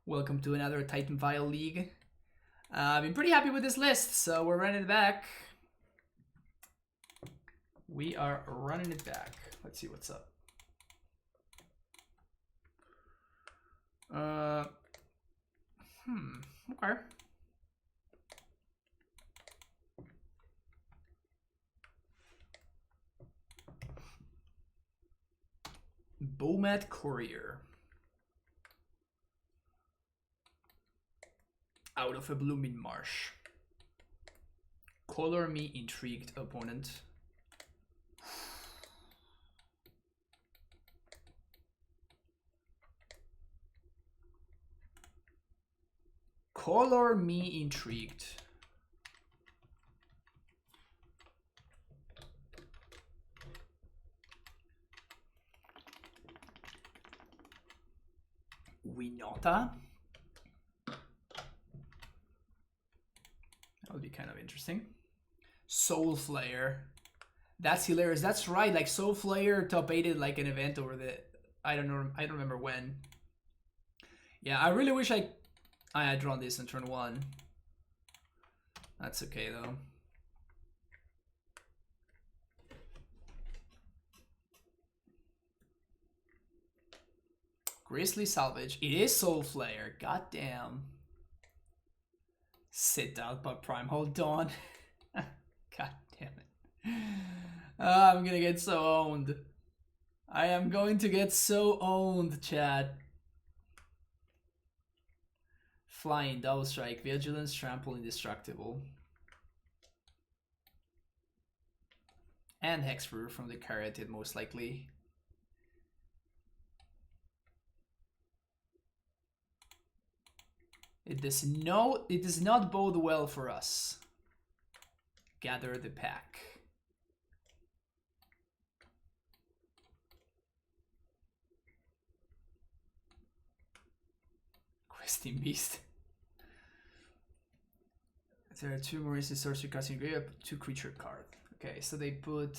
Welcome to another Titan Vial League. I've been pretty happy with this list, so we're running it back. We are running it back. Let's see what's up. Okay. Bomat Courier. Out of a blooming marsh. Color me intrigued, opponent. Color me intrigued. Winota. That would be kind of interesting. Soulflayer. That's hilarious. That's right. Like Soulflayer top 8'd like an event over the I don't know. I don't remember when. Yeah, I really wish I had drawn this in turn 1. That's okay though. Grizzly Salvage. It is Soulflayer. Goddamn. Sit out by Prime. Hold on. God damn it. I'm gonna get so owned. I am going to get so owned, chat. Flying, Double Strike, Vigilance, Trample, Indestructible. And Hexproof from the Caryatid, most likely. It does not bode well for us. Gather the pack. Questing Beast. There are 2 more instant sorcery casting grave, 2 creature card. Okay, so they put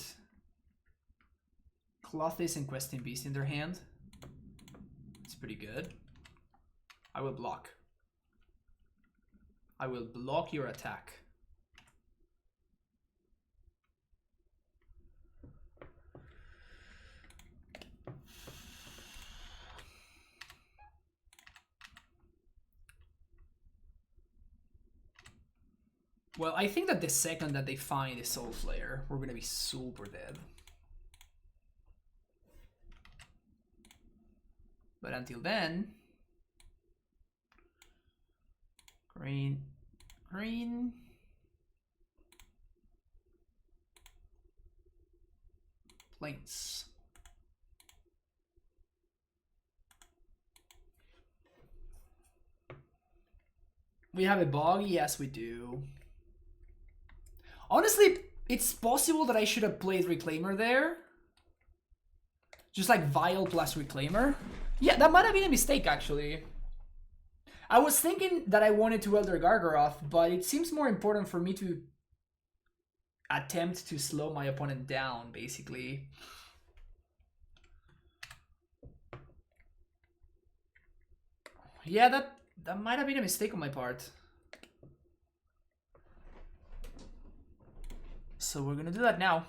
Clothes and Questing Beast in their hand. It's pretty good. I will block. I will block your attack. Well, I think that the second that they find the Soulflayer, we're gonna be super dead. But until then, green, plains. We have a bog? Yes, we do. Honestly, it's possible that I should have played Reclaimer there. Just like Vial plus Reclaimer. Yeah, that might have been a mistake, actually. I was thinking that I wanted to Elder Gargaroth, but it seems more important for me to attempt to slow my opponent down, basically. Yeah, that might have been a mistake on my part. So we're gonna do that now.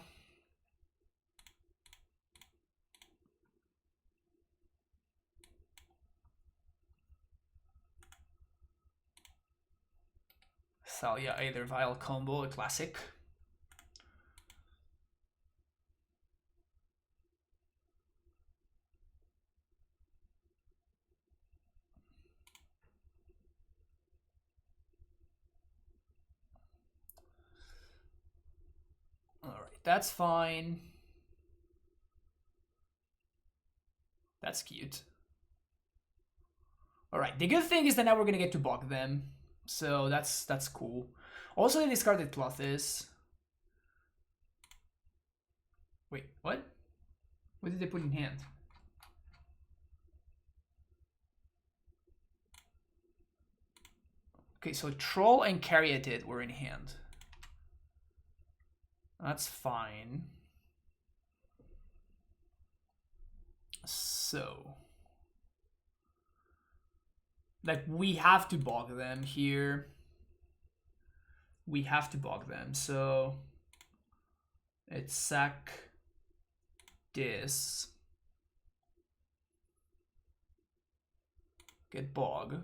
Thalia, either Vial combo, a classic. Alright, that's fine. That's cute. Alright, the good thing is that now we're gonna get to bog them. So that's cool. Also, they discarded Clothes. Wait, what? What did they put in hand? Okay, so Troll and Caryatid were in hand. That's fine. So Like, we have to bog them here. We have to bog them, so it's sack this. Get bog.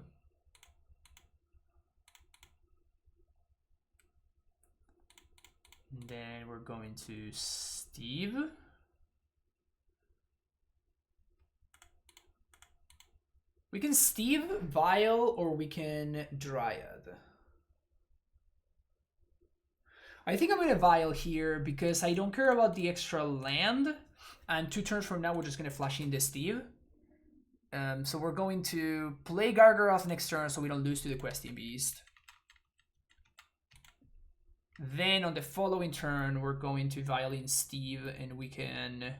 And then we're going to Steve. We can Steve, Vial, or we can Dryad. I think I'm going to Vial here because I don't care about the extra land. And 2 turns from now, we're just going to flash in the Steve. So we're going to play Gargaroth next turn so we don't lose to the Questing Beast. Then on the following turn, we're going to Violin Steve and we can,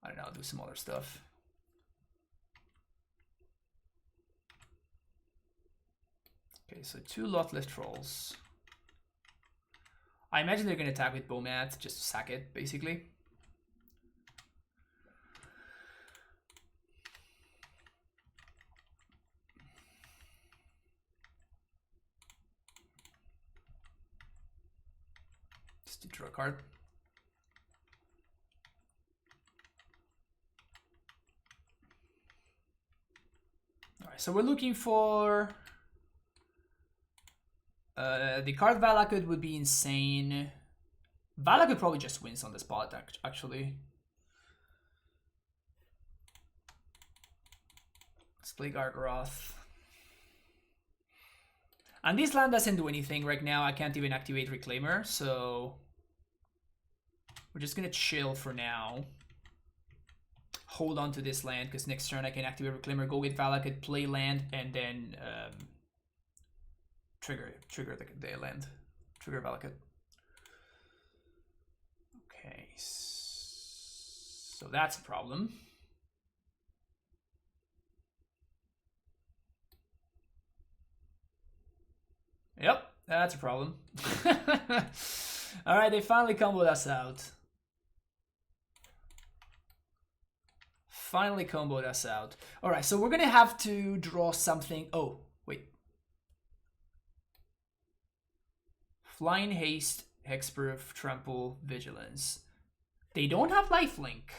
I don't know, do some other stuff. Okay, so 2 Lothless Trolls. I imagine they're going to attack with Bomat, just to sack it, basically. Just to draw a card. Alright, so we're looking for... the card Valakut would be insane. Valakut probably just wins on the spot, actually. Let's play Gargaroth. And this land doesn't do anything right now. I can't even activate Reclaimer, so... we're just gonna chill for now. Hold on to this land, because next turn I can activate Reclaimer, go get Valakut, play land, and then... trigger the land. Trigger Valakut. Okay, so that's a problem. Yep, that's a problem. Alright, they finally comboed us out. Finally comboed us out. Alright, so we're gonna have to draw something. Oh, wait. Flying Haste, Hexproof, Trample, Vigilance. They don't have Lifelink.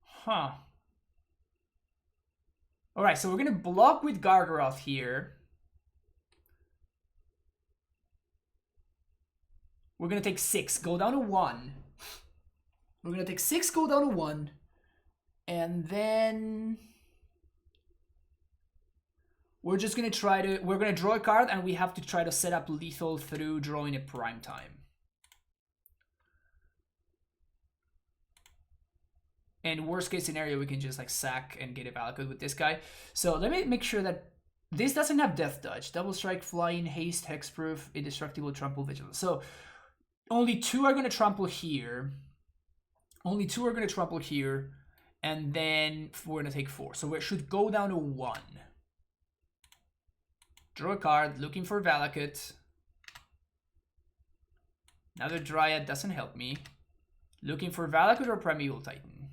Huh. Alright, so we're gonna block with Gargaroth here. We're gonna take 6, go down to 1. We're gonna take 6, go down to 1. And then we're just gonna we're gonna draw a card and we have to try to set up lethal through drawing a prime time. And worst case scenario, we can just like sack and get a Valakut with this guy. So let me make sure that this doesn't have Death Touch. Double Strike, Flying, Haste, Hexproof, Indestructible, Trample, Vigilance. So only 2 are gonna trample here. Only 2 are gonna trample here. And then we're gonna take 4. So we should go down to 1. Draw a card, looking for Valakut. Another Dryad doesn't help me. Looking for Valakut or Primeval Titan.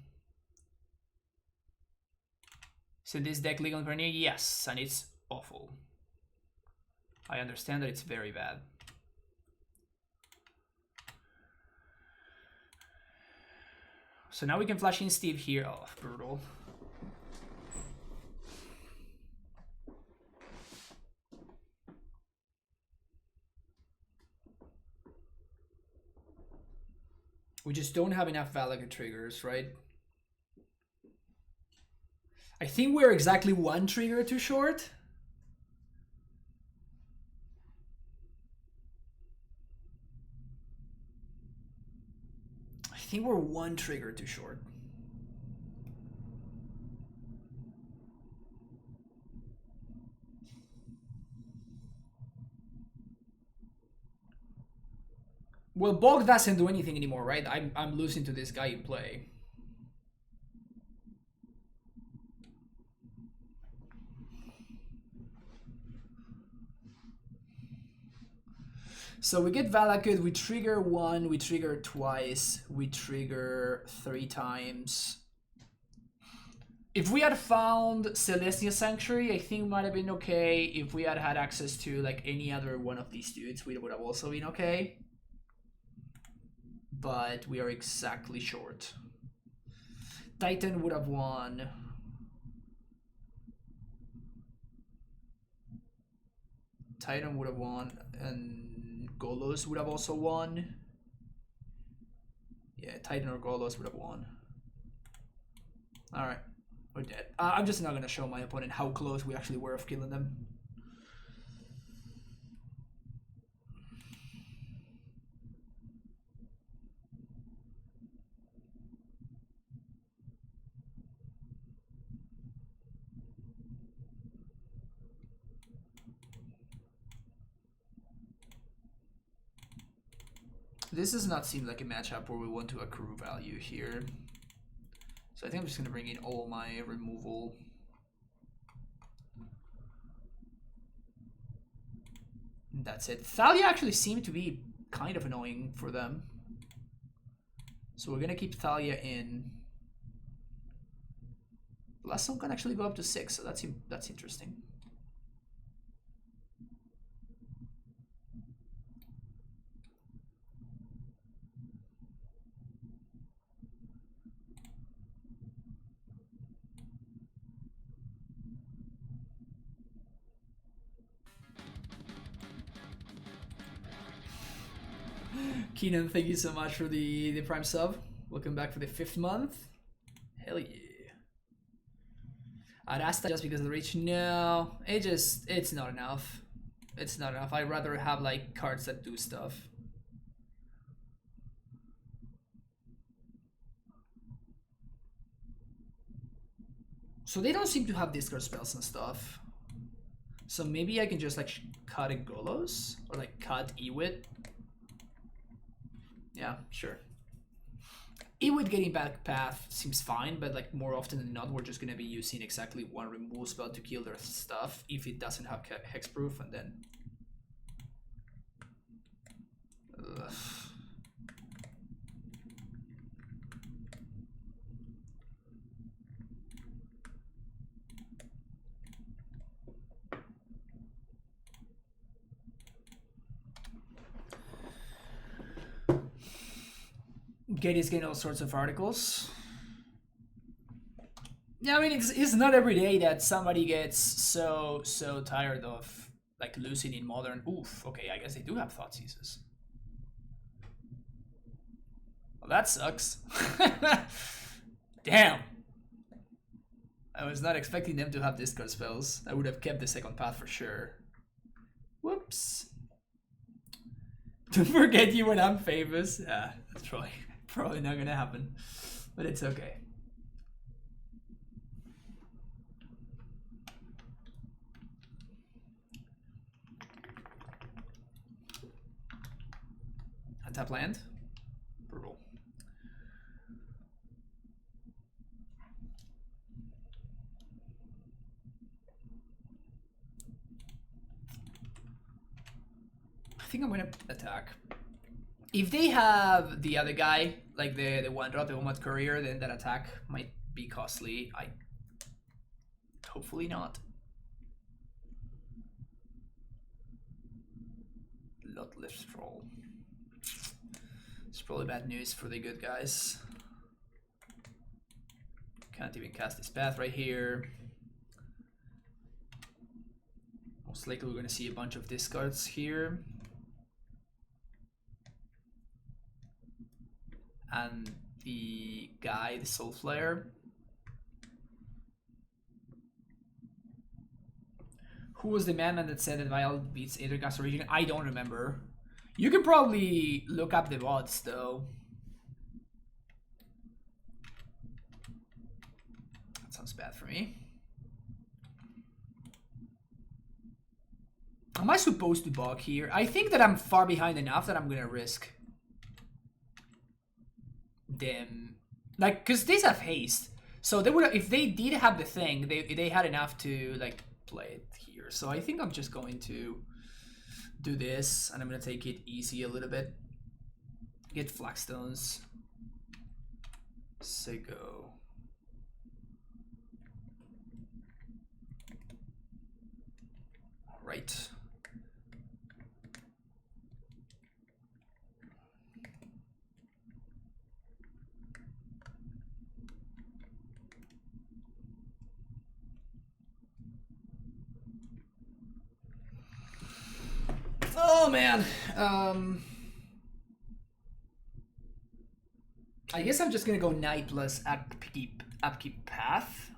So this deck legal on Grenade? Yes, and it's awful. I understand that it's very bad. So now we can flash in Steve here. Oh, brutal. We just don't have enough Valakut triggers, right? I think we're exactly 1 trigger too short. I think we're 1 trigger too short. Well, Bog doesn't do anything anymore, right? I'm losing to this guy in play. So we get Valakut, we trigger 1, we trigger twice, we trigger 3 times. If we had found Celestial Sanctuary, I think might have been okay. If we had had access to like any other one of these dudes, we would have also been okay. But we are exactly short. Titan would have won. Titan would have won, and Golos would have also won. Yeah, Titan or Golos would have won. Alright, we're dead. I'm just not going to show my opponent how close we actually were of killing them. This does not seem like a matchup where we want to accrue value here. So I think I'm just going to bring in all my removal. That's it. Thalia actually seemed to be kind of annoying for them. So we're going to keep Thalia in. Last one can actually go up to 6, so that's interesting. Keenan, thank you so much for the Prime sub. Welcome back for the 5th month. Hell yeah. I'd ask that just because of the reach. No, it's not enough. It's not enough. I'd rather have like cards that do stuff. So they don't seem to have discard spells and stuff. So maybe I can just like cut a Golos or like cut Izzet. Yeah, sure. Izzet getting back path seems fine, but like more often than not, we're just gonna be using exactly one removal spell to kill their stuff if it doesn't have hexproof, and then. Ugh. Getty's getting all sorts of articles. Yeah, I mean, it's not every day that somebody gets so tired of like losing in Modern. Oof, okay, I guess they do have Thoughtseizes. Well, that sucks. Damn. I was not expecting them to have discard spells. I would have kept the second path for sure. Whoops. Don't forget you when I'm famous. Yeah, that's probably not gonna happen, but it's okay. Untap land. Brutal. I think I'm gonna attack. If they have the other guy, like the one drop, the Umad Courier, then that attack might be costly. Hopefully not. Lotless Troll. It's probably bad news for the good guys. Can't even cast this path right here. Most likely we're gonna see a bunch of discards here. And the guy, the Soulflayer. Who was the man that said that Vial beats Intercast Origin? I don't remember. You can probably look up the bots though. That sounds bad for me. Am I supposed to bog here? I think that I'm far behind enough that I'm gonna risk them, like, because these have haste, so they would, if they did have the thing, they had enough to like play it here. So I think I'm just going to do this, and I'm gonna take it easy a little bit. Get flagstones. Sego. All right. Oh man. I guess I'm just gonna go knight plus upkeep path.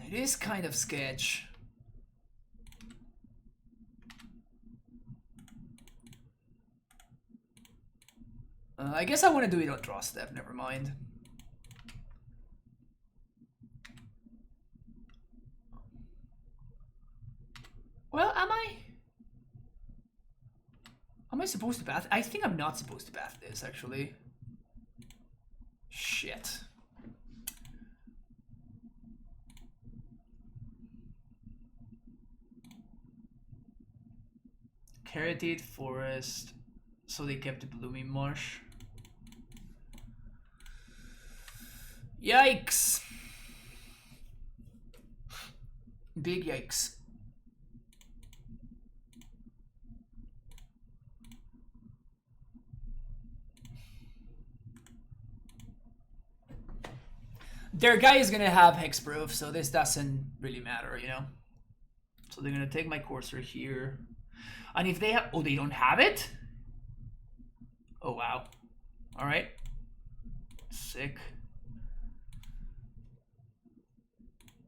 It is kind of sketch. I guess I want to do it on draw step, never mind. Well, am I? Am I supposed to path? I think I'm not supposed to path this, actually. Shit. Carroted forest. So they kept the blooming marsh. Yikes. Big yikes. Their guy is gonna have hexproof, so this doesn't really matter, you know? So they're gonna take my Courser here. And if they have... Oh, they don't have it? Oh, wow. Alright. Sick.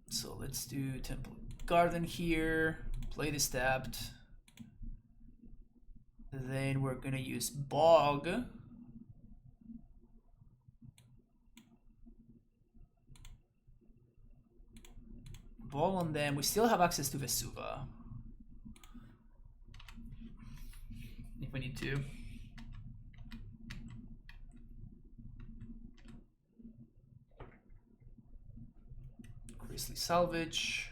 So let's do Temple Garden here. Play the Stepped. Then we're gonna use Bog. Ball on them. We still have access to Vesuva. If we need to. Grizzly Salvage.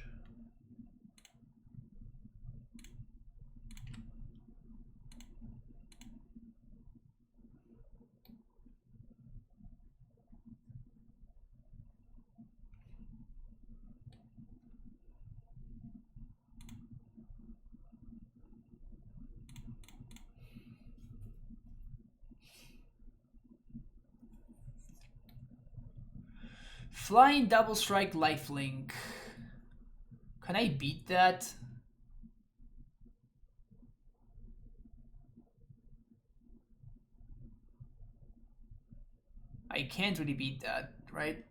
Flying double strike lifelink. Can I beat that? I can't really beat that, right?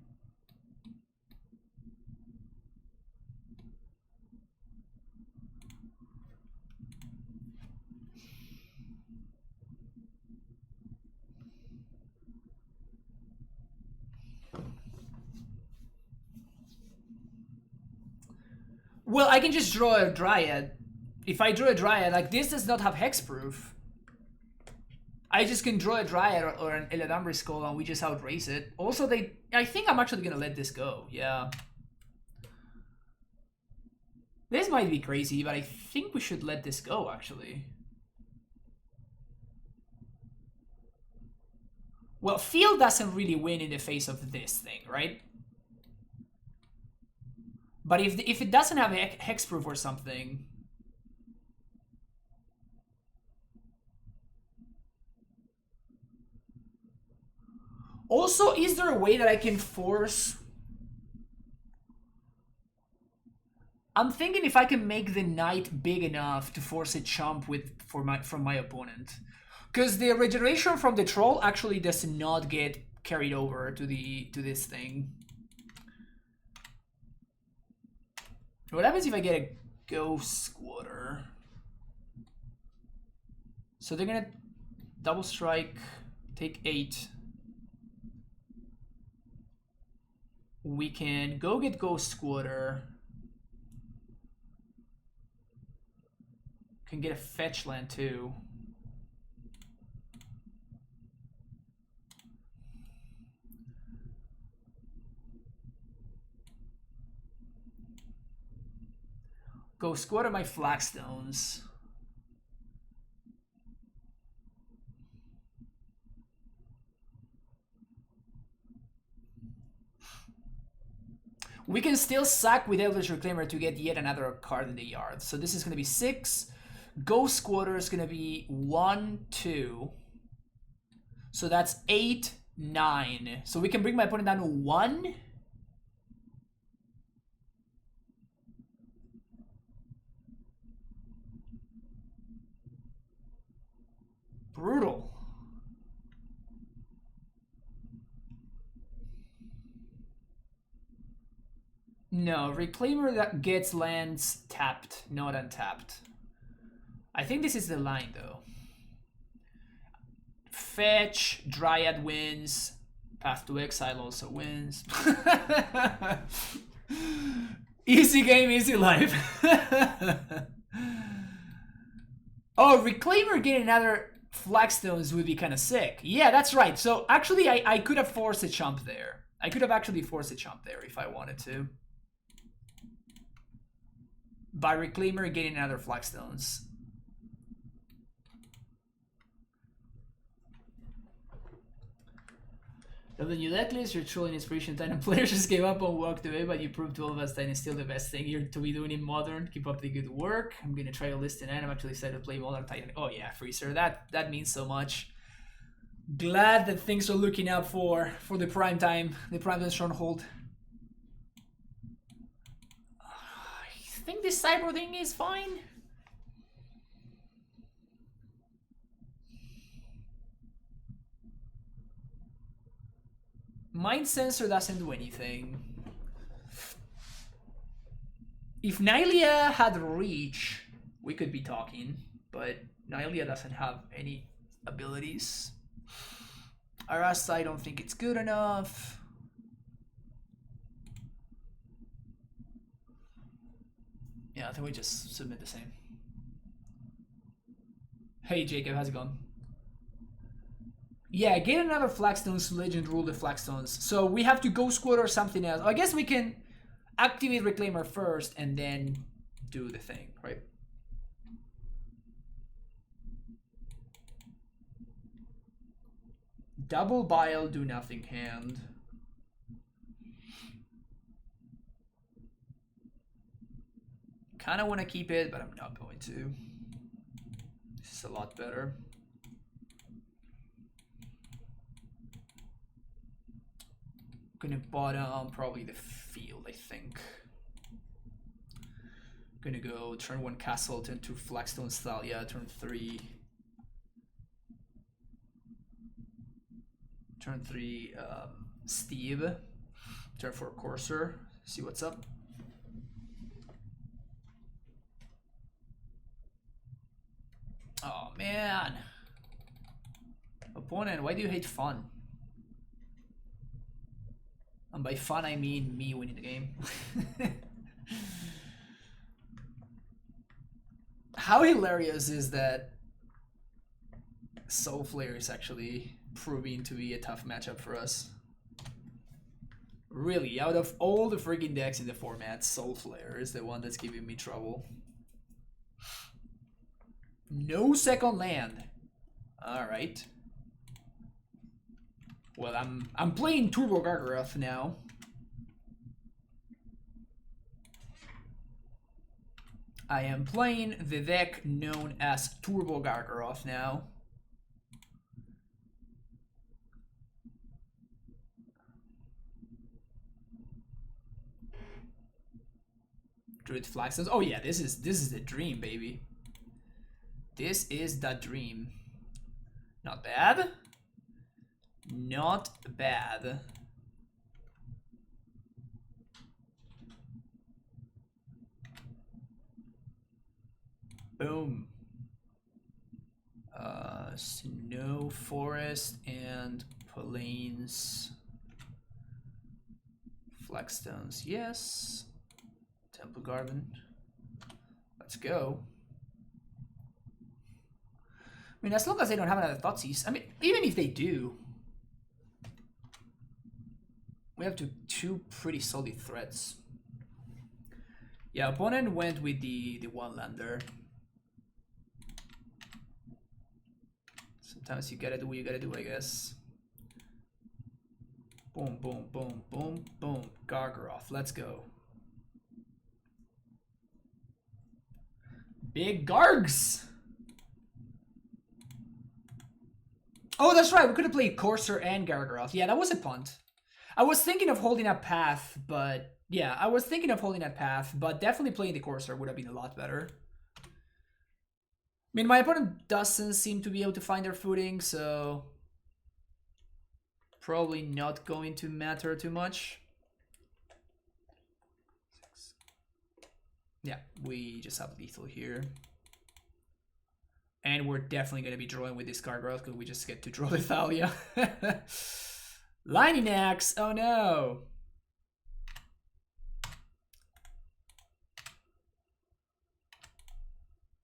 Well, I can just draw a Dryad. If I draw a Dryad, like this does not have hexproof. I just can draw a Dryad or an Eladamri Skull and we just outrace it. Also, I think I'm actually gonna let this go, yeah. This might be crazy, but I think we should let this go, actually. Well, Field doesn't really win in the face of this thing, right? But if it doesn't have hexproof or something... Also, is there a way that I can force... I'm thinking if I can make the knight big enough to force a chump from my opponent. Because the regeneration from the troll actually does not get carried over to this thing. What happens if I get a Ghost Squatter? So they're gonna double strike, take 8. We can go get Ghost Squatter. Can get a fetch land too. Go squatter my flagstones. We can still sack with Eldritch Reclaimer to get yet another card in the yard. So this is going to be 6. Ghost Squatter is going to be 1, 2. So that's 8, 9. So we can bring my opponent down to 1. Brutal. No, Reclaimer that gets lands tapped, not untapped. I think this is the line though. Fetch, Dryad wins, Path to Exile also wins. Easy game, easy life. Oh, Reclaimer getting another Flagstones would be kind of sick. Yeah, that's right. So actually I could have forced a chump there. I could have actually forced a chump there if I wanted to. By Reclaimer getting another Flagstones. Of the new decklist, you're trolling Inspiration Titan players just gave up and walked away, but you proved to all of us Titan is still the best thing here to be doing in Modern. Keep up the good work. I'm gonna try to list tonight. I'm actually excited to play Modern Titan. Oh yeah, Freezer, that means so much. Glad that things are looking up for the prime time Stronghold. I think this Cyber thing is fine. Mind Sensor doesn't do anything. If Nylea had reach, we could be talking, but Nylea doesn't have any abilities. Arasa, I don't think it's good enough. Yeah, I think we just submit the same. Hey Jacob, how's it going? Yeah, get another Flagstones, Legend rule the Flagstones. So we have to go squad or something else. I guess we can activate Reclaimer first and then do the thing, right? Double Bile, do nothing hand. Kind of want to keep it, but I'm not going to. This is a lot better. Gonna bottom probably the field, I think. Gonna go turn 1 Castle, turn 2 Flagstone Thalia, turn 3. Turn 3 Steve. Turn 4 Courser. See what's up. Oh man. Opponent, why do you hate fun? And by fun, I mean me winning the game. How hilarious is that Soulflayer is actually proving to be a tough matchup for us? Really, out of all the freaking decks in the format, Soulflayer is the one that's giving me trouble. No second land. Alright. Well, I'm playing Turbo Gargaroth now. I am playing the deck known as Turbo Gargaroth now. Druid Flagstones. Oh yeah, this is the dream, baby. This is the dream. Not bad. Not bad. Boom. Snow, forest, and plains. Flagstones, yes. Temple Garden. Let's go. I mean, as long as they don't have another Thoughtseize. I mean, even if they do, we have two pretty solid threats. Yeah, opponent went with the one lander. Sometimes you gotta do what you gotta do, I guess. Boom, boom, boom, boom, boom. Gargaroth, let's go. Big Gargs! Oh, that's right, we could have played Courser and Gargaroth. Yeah, that was a punt. I was thinking of holding that path, but... Yeah, I was thinking of holding that path, but definitely playing the Courser would have been a lot better. I mean, my opponent doesn't seem to be able to find their footing, so... Probably not going to matter too much. Yeah, we just have lethal here. And we're definitely going to be drawing with this card growth because we just get to draw the Thalia. Lightning Axe! Oh no!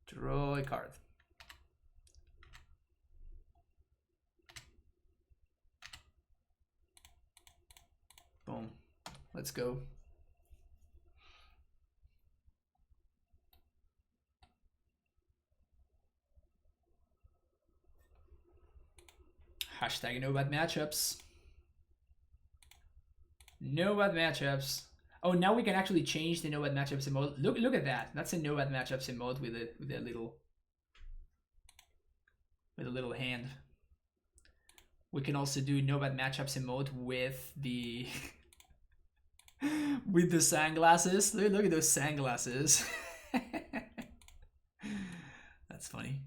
Draw a card. Boom. Let's go. Hashtag no bad matchups. No bad matchups. Oh, now we can actually change the no bad matchups emote. Look at that. That's a no bad matchups emote with a little hand. We can also do no bad matchups emote with the with the sunglasses. Look at those sunglasses. That's funny.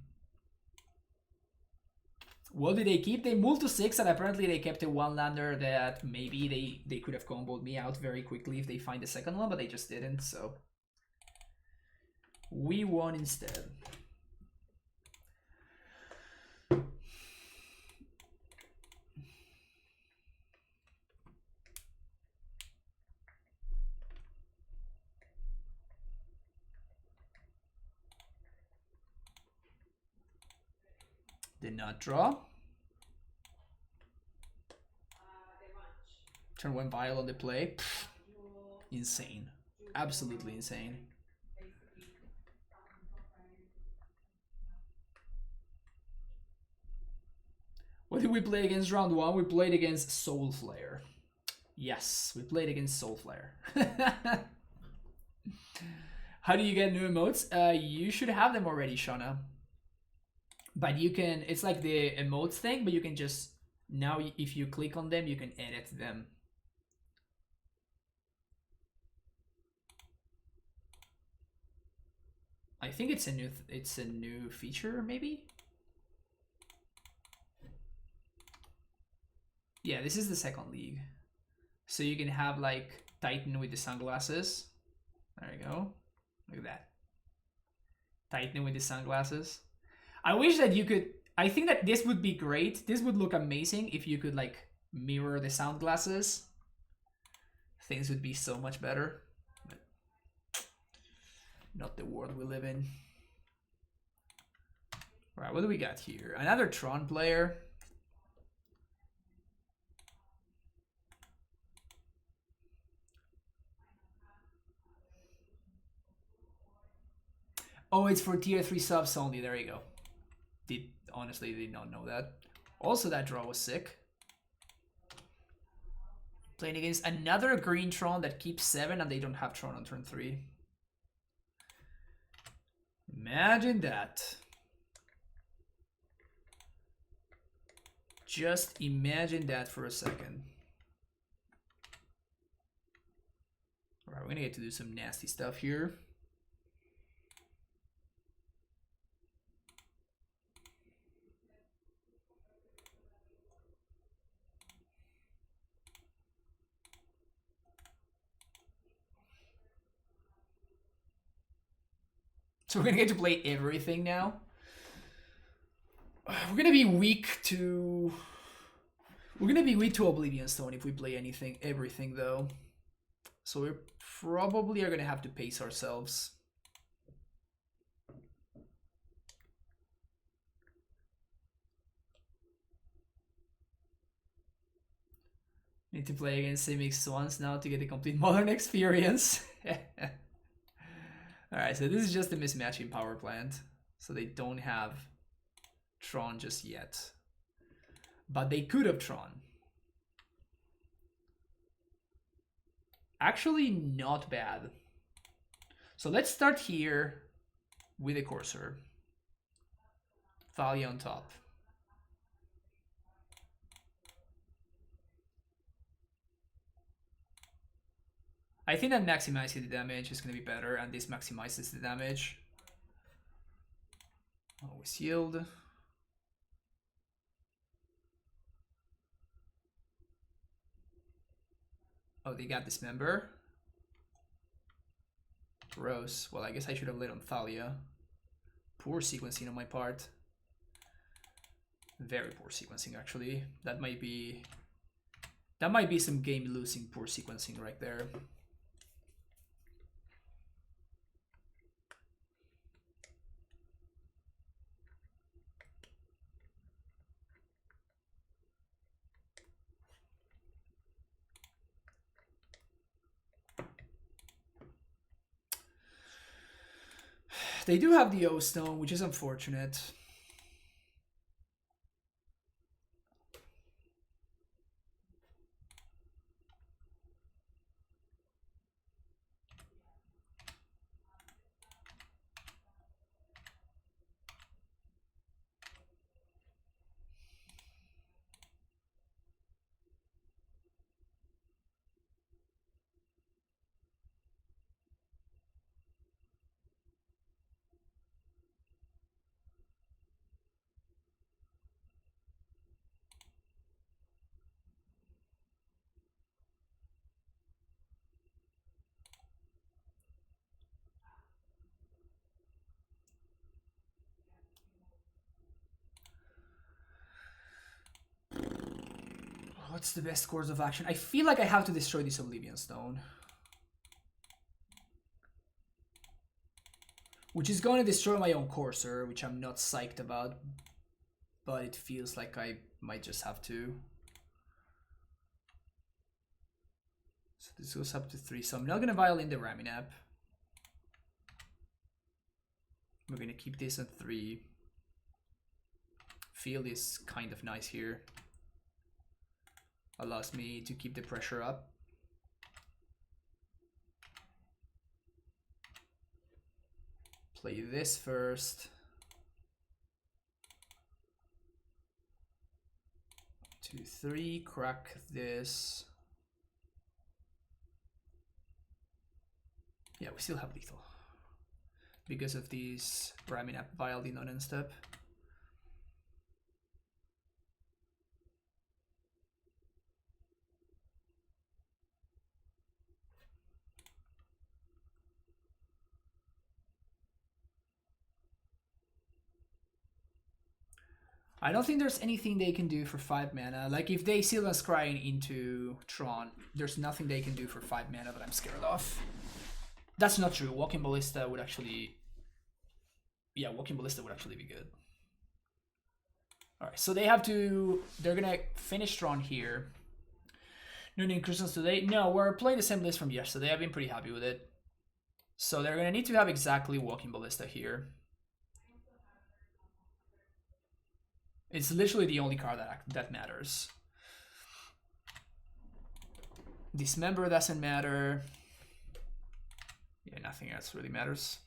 What did they keep? They moved to 6 and apparently they kept a one lander that maybe they could have comboed me out very quickly if they find the second one, but they just didn't, so we won instead. Did not draw. Turn 1 Vial on the play. Pfft. Insane. Absolutely insane. What did we play against round 1? We played against Soulflayer. Yes, we played against Soulflayer. How do you get new emotes? You should have them already, Shauna. But you can, it's like the emotes thing, but you can just, now if you click on them, you can edit them. I think it's a new feature, maybe? Yeah, this is the second league. So you can have like Titan with the sunglasses. There you go. Look at that. Titan with the sunglasses. I wish that you could, I think that this would be great. This would look amazing if you could like mirror the sound glasses. Things would be so much better. But not the world we live in. All right, what do we got here? Another Tron player. Oh, it's for tier 3 subs only. There you go. Honestly did not know that. Also, that draw was sick. Playing against another green Tron that keeps 7 and they don't have Tron on turn 3. Imagine that. Just imagine that for a second. Alright, we're gonna get to do some nasty stuff here. So we're gonna get to play everything now. We're gonna be weak to Oblivion Stone if we play everything though. So we probably are gonna have to pace ourselves. Need to play against Simic Swans now to get the complete modern experience. Alright, so this is just a mismatching power plant. So they don't have Tron just yet. But they could have Tron. Actually, not bad. So let's start here with a Courser. Thalia on top. I think that maximizing the damage is going to be better, and this maximizes the damage. Always yield. Oh, they got Dismember. Gross. Well, I guess I should have lit on Thalia. Poor sequencing on my part. Very poor sequencing, actually. That might be some game-losing poor sequencing right there. They do have the O-Stone, which is unfortunate. What's the best course of action? I feel like I have to destroy this Oblivion Stone. Which is going to destroy my own Courser, which I'm not psyched about. But it feels like I might just have to. So this goes up to 3. So I'm not going to Violin the Raminap. We're going to keep this at 3. Field is kind of nice here. Allows me to keep the pressure up. Play this first. 2, 3, crack this. Yeah, we still have lethal. Because of these Raminap Vial on end step. I don't think there's anything they can do for 5 mana. Like, if they Seal and Scrying into Tron, there's nothing they can do for 5 mana that I'm scared of. That's not true. Walking Ballista would actually... Yeah, Walking Ballista would actually be good. Alright, so they have to... They're gonna finish Tron here. No new incursions today? No, we're playing the same list from yesterday. I've been pretty happy with it. So they're gonna need to have exactly Walking Ballista here. It's literally the only card that matters. Dismember doesn't matter. Yeah, nothing else really matters.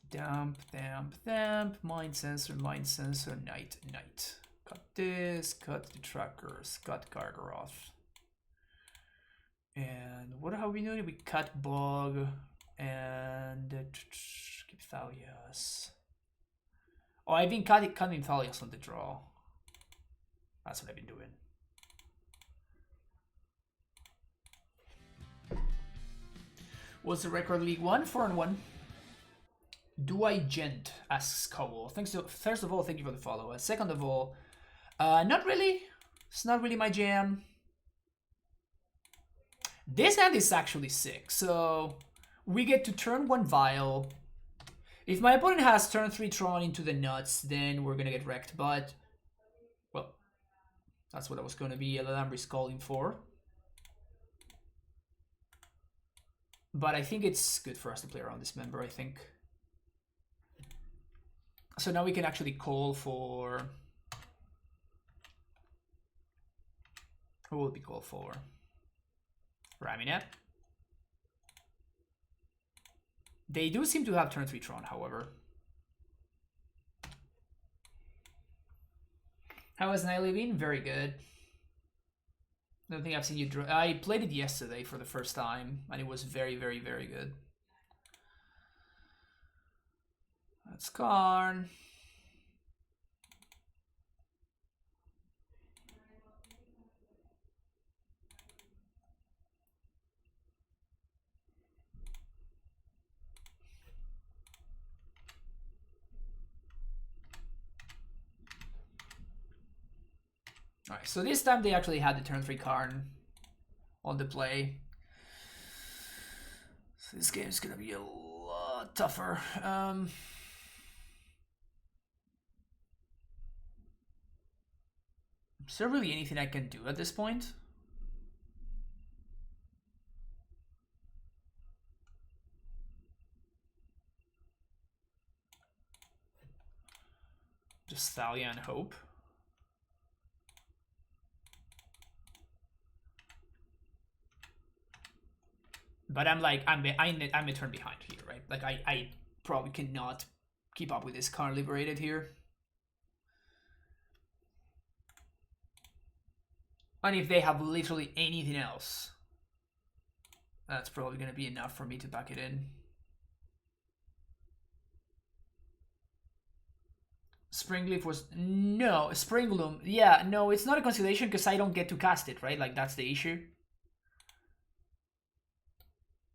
Damp, damp, damp. Mind sensor, night, night. Cut this, cut the trackers, cut Gargaroth. And what are we doing? We cut Bog and keep Thalias. Oh, I've been cutting Thalias on the draw. That's what I've been doing. What's the record, League 1? 4-1. Do I gent? Asks Cowell. First of all, thank you for the follow. Second of all, not really. It's not really my jam. This hand is actually sick, so we get to turn 1 Vial. If my opponent has turn 3 Tron into the nuts, then we're gonna get wrecked, but That's what I was going to be Eladamri's calling for. But I think it's good for us to play around this member, I think. So now we can actually call for... Who will it be called for? Raminette. They do seem to have turn 3 Tron, however. How has Nile been? Very good. I don't think I've seen you draw. I played it yesterday for the first time, and it was very, very, very good. That's Karn. Alright, so this time they actually had the turn 3 Karn on the play. So this game is gonna be a lot tougher. Is there really anything I can do at this point? Just Thalia and hope. But I'm like, I'm a turn behind here, right? Like I probably cannot keep up with this Karn liberated here. And if they have literally anything else, that's probably going to be enough for me to back it in. Springleaf was... No, Springloom. Yeah, no, it's not a constellation because I don't get to cast it, right? Like, that's the issue.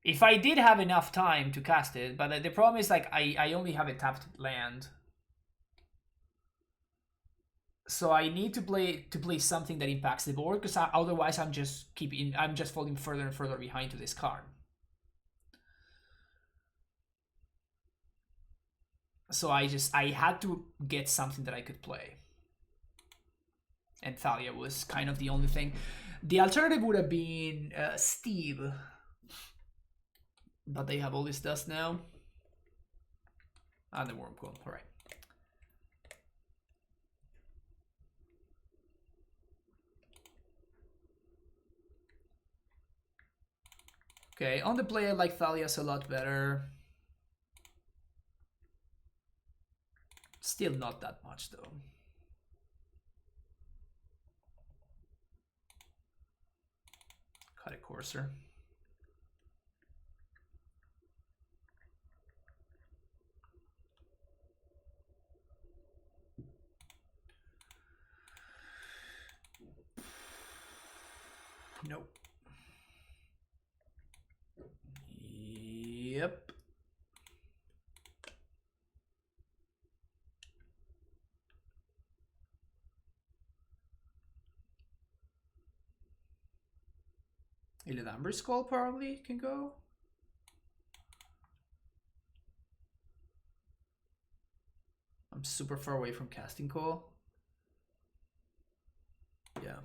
If I did have enough time to cast it, but the problem is, like, I only have a tapped land. So I need to play something that impacts the board, because otherwise I'm just falling further and further behind to this card. So I had to get something that I could play. And Thalia was kind of the only thing. The alternative would have been Steve. But they have all this dust now. And the Wormcoil, alright. Okay, on the play I like Thalia's a lot better. Still not that much though. Cut a Courser. Nope. Yep. Eladamri's Call probably can go. I'm super far away from casting Call. Yeah.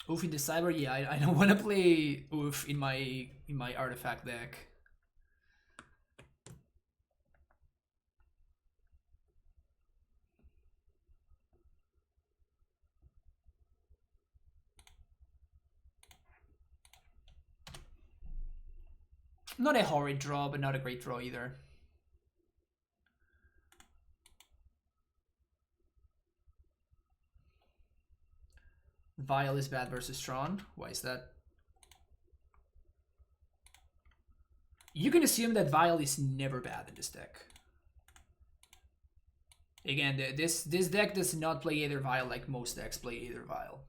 Oof in the cyber, yeah, I don't want to play Oof in my artifact deck. Not a horrid draw, but not a great draw either. Vial is bad versus Tron. Why is that? You can assume that Vial is never bad in this deck. Again, this deck does not play Aether Vial like most decks play Aether Vial.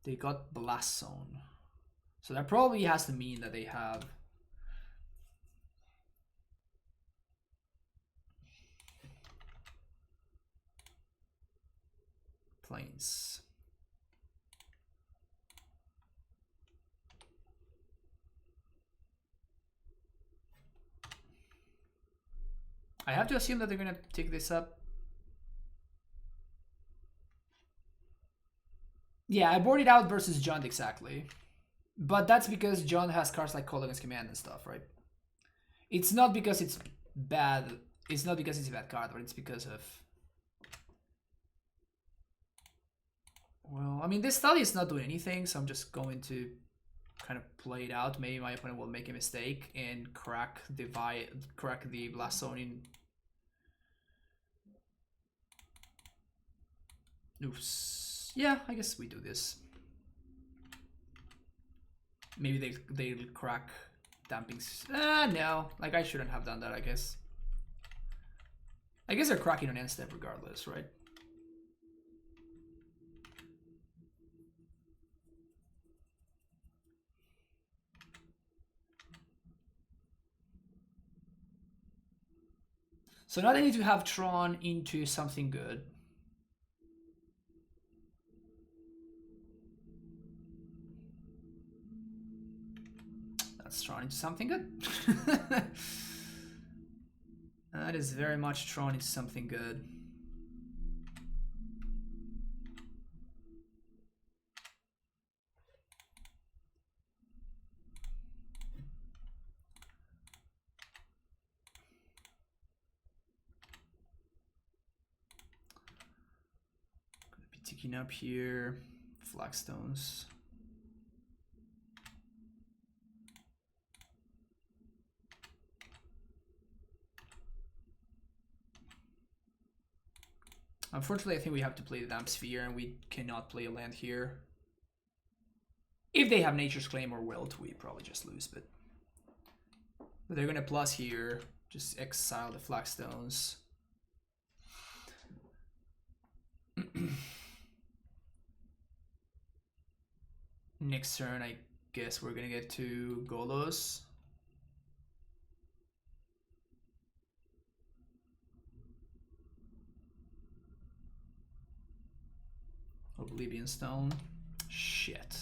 They got Blast Zone. So that probably has to mean that they have... Plains. I have to assume that they're gonna take this up. Yeah, I boarded out versus John exactly. But that's because John has cards like Call Against Command and stuff, right? It's not because it's bad. It's not because it's a bad card, but it's because of... Well, I mean, this Thalia is not doing anything, so I'm just going to kind of play it out. Maybe my opponent will make a mistake and crack the Blast Zone in. Oops. Yeah, I guess we do this. Maybe they'll crack Dampings. No. Like, I shouldn't have done that, I guess. I guess they're cracking on end step regardless, right? So now they need to have Tron into something good. That's Tron into something good. That is very much Tron into something good. Ticking up here, flagstones. Unfortunately, I think we have to play the Damp Sphere, and we cannot play a land here. If they have Nature's Claim or Wilt, we probably just lose, but they're gonna plus here, just exile the flagstones. Next turn, I guess we're gonna get to Golos. Oblivion Stone. Shit.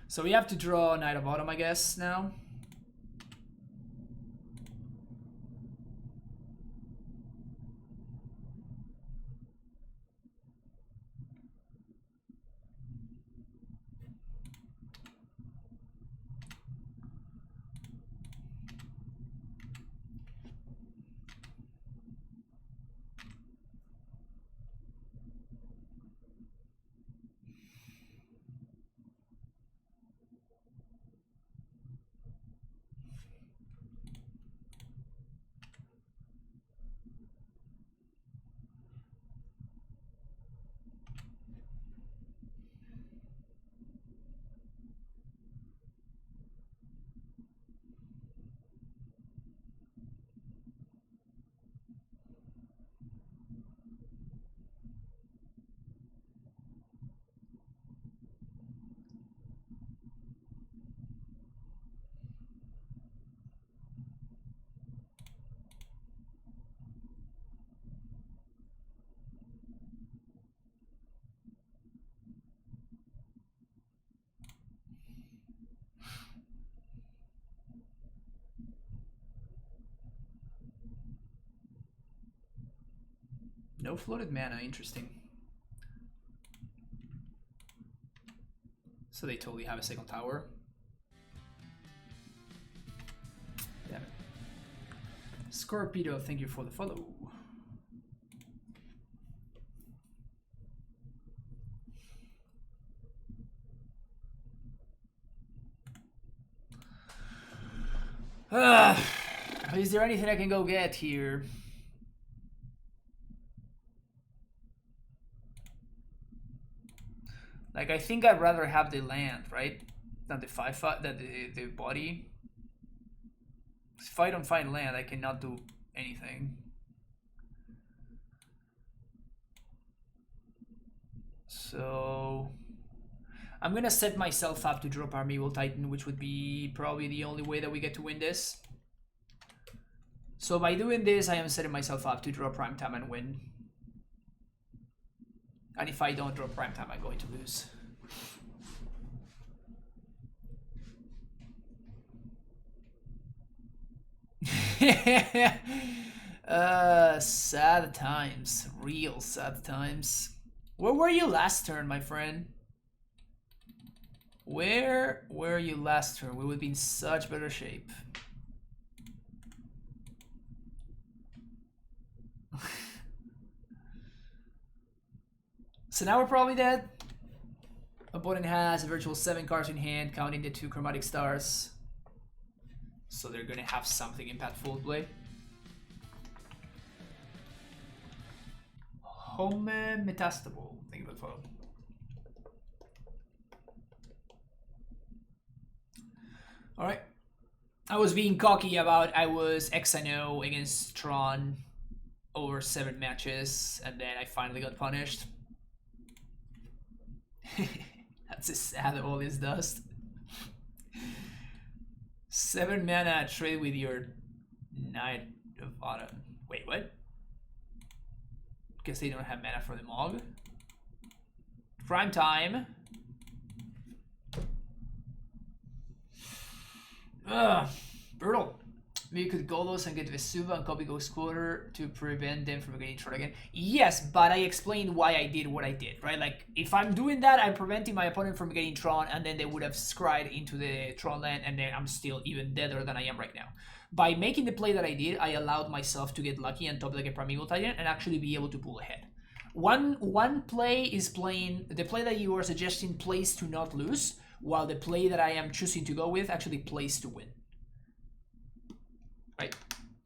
So we have to draw Knight of Autumn, I guess, now. No floated mana, interesting. So they totally have a second tower. Damn it. Scorpedo, thank you for the follow. Is there anything I can go get here? Like, I think I'd rather have the land, right? Than the 5/5, than the body. If I don't find land, I cannot do anything. So I'm gonna set myself up to drop Primeval Titan, which would be probably the only way that we get to win this. So by doing this, I am setting myself up to draw Prime Time and win. And if I don't draw prime time, I'm going to lose. Sad times. Real sad times. Where were you last turn, my friend? Where were you last turn? We would be in such better shape. So now we're probably dead. Opponent has a virtual 7 cards in hand, counting the 2 chromatic stars. So they're gonna have something impactful to play. Home Metastable. Thank you for the follow. Alright. I was being cocky about I was X&O against Tron over 7 matches, and then I finally got punished. That's a sad all this dust. 7 mana trade with your Knight of Autumn. Wait, what? Guess they don't have mana for the Mog. Prime time. Ugh, brutal. Maybe you could Golos and get Vesuva and copy Ghost Quarter to prevent them from getting Tron again. Yes, but I explained why I did what I did, right? Like, if I'm doing that, I'm preventing my opponent from getting Tron, and then they would have scryed into the Tron land, and then I'm still even deader than I am right now. By making the play that I did, I allowed myself to get lucky and top like a Primeval Titan and actually be able to pull ahead. One play is playing, the play that you are suggesting plays to not lose, while the play that I am choosing to go with actually plays to win. Right?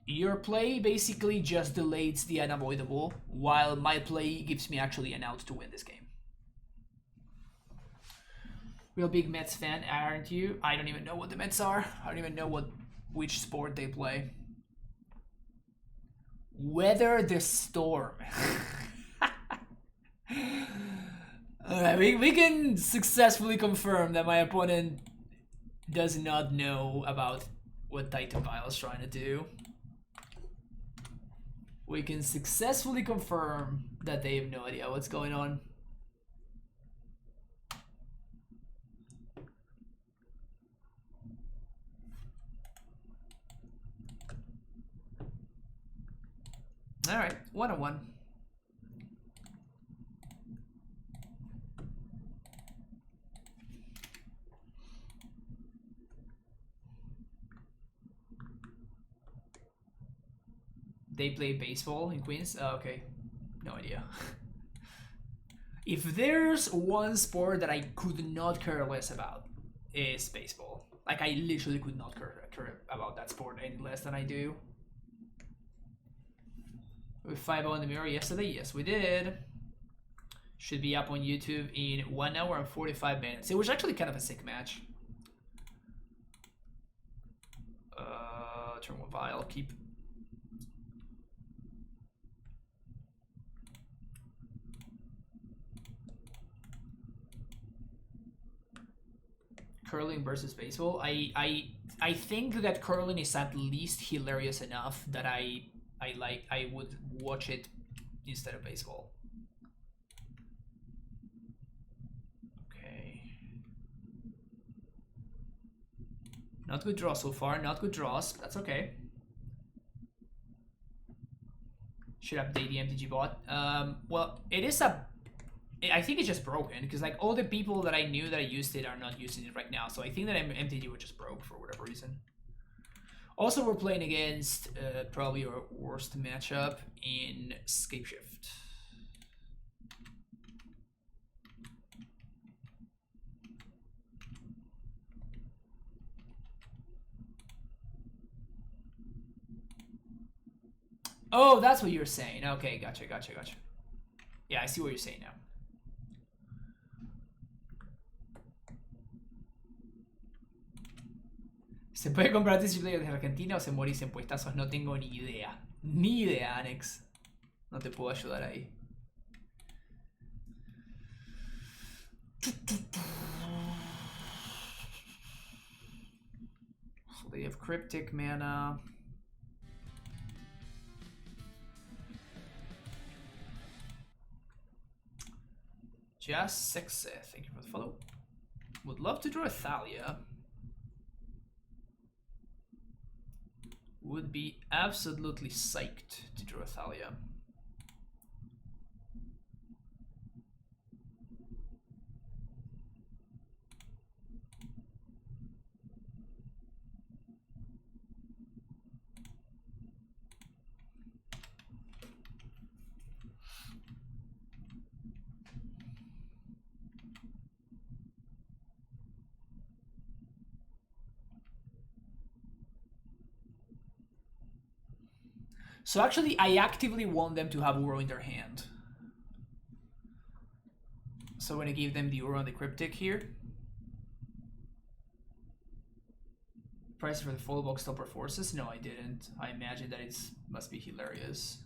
Your play basically just delays the unavoidable, while my play gives me actually an out to win this game. Real big Mets fan, aren't you? I don't even know what the Mets are. I don't even know which sport they play. Weather the storm. Alright, we can successfully confirm that my opponent does not know about what Titan Vile is trying to do. We can successfully confirm that they have no idea what's going on. Alright, 1-on-1. They play baseball in Queens? Oh, okay. No idea. If there's one sport that I could not care less about, is baseball. Like, I literally could not care about that sport any less than I do. We 5-0 in the mirror yesterday? Yes, we did. Should be up on YouTube in 1 hour and 45 minutes. It was actually kind of a sick match. Turn 1 Vile, keep. Curling versus baseball. I think that curling is at least hilarious enough that I would watch it instead of baseball. Okay. Not good draw so far. Not good draws. But that's okay. Should update the MTG bot. Well, it is a. I think it's just broken because like all the people that I knew that I used it are not using it right now. So I think that MTG was just broke for whatever reason. Also, we're playing against probably our worst matchup in Scapeshift. Oh, that's what you're saying. Okay, gotcha. Yeah, I see what you're saying now. ¿Se puede comprar TCG Player desde Argentina o se morís en puestazos? No tengo ni idea. Ni idea, Anex. No te puedo ayudar ahí. So they have Cryptic mana. Just Sexe, thank you for the follow. Would love to draw a Thalia. Would be absolutely psyched to draw a Thalia. So actually, I actively want them to have Uro in their hand. So I'm gonna give them the Uro on the Cryptic here. Price for the full box stopper forces? No, I didn't. I imagine that it must be hilarious.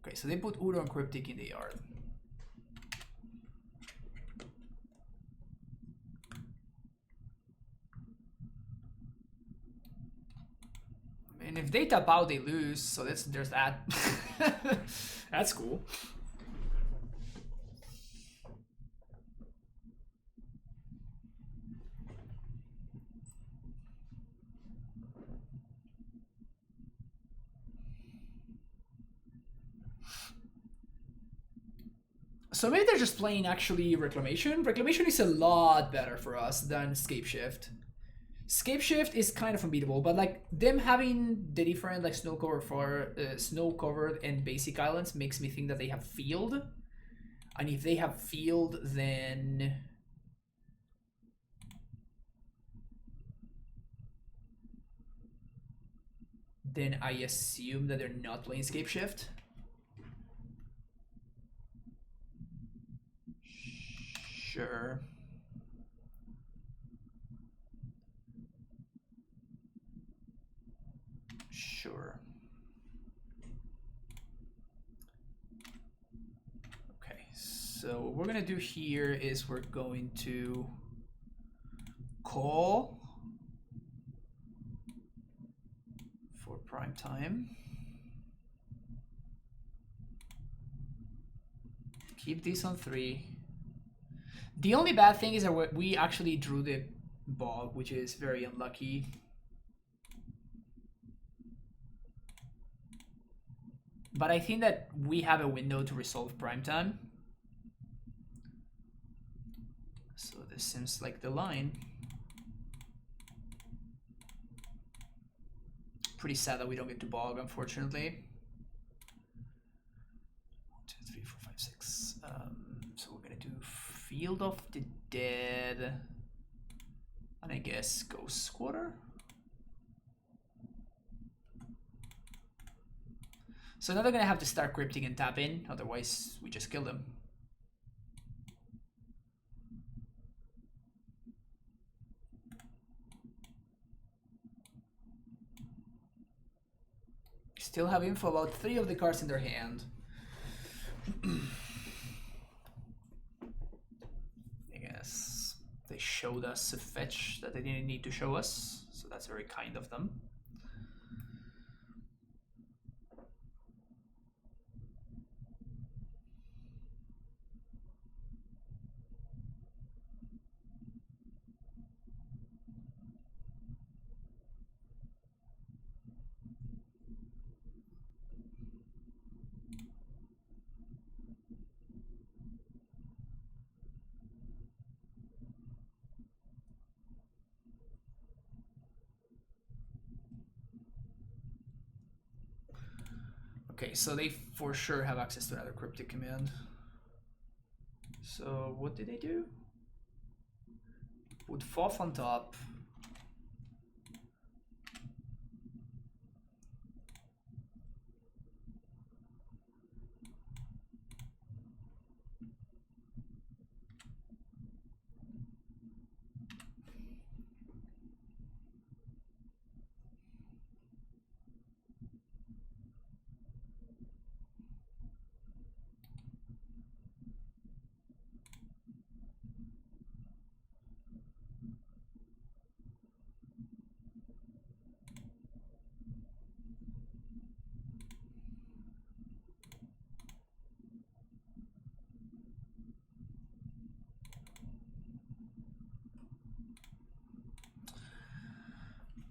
Okay, so they put Uro and Cryptic in the yard. And if they tap out, they lose. So there's that. That's cool. So maybe they're just playing actually Reclamation. Reclamation is a lot better for us than Scapeshift. Scapeshift is kind of unbeatable, but like them having the different like snow covered and basic islands makes me think that they have field. And if they have field, then I assume that they're not playing Scapeshift. Sure. Sure. Okay, so what we're gonna do here is we're going to call for prime time. Keep these on 3. The only bad thing is that we actually drew the bog, which is very unlucky. But I think that we have a window to resolve prime time. So this seems like the line. Pretty sad that we don't get to bog, unfortunately. 1, 2, 3, 4, 5, 6. So we're gonna do Field of the Dead, and I guess Ghost Squatter. So now they're gonna have to start crypting and tap in, otherwise we just kill them. Still have info about 3 of the cards in their hand. I guess they showed us a fetch that they didn't need to show us, so that's very kind of them. Okay, so they for sure have access to another cryptic command. So what did they do? Put Foff on top.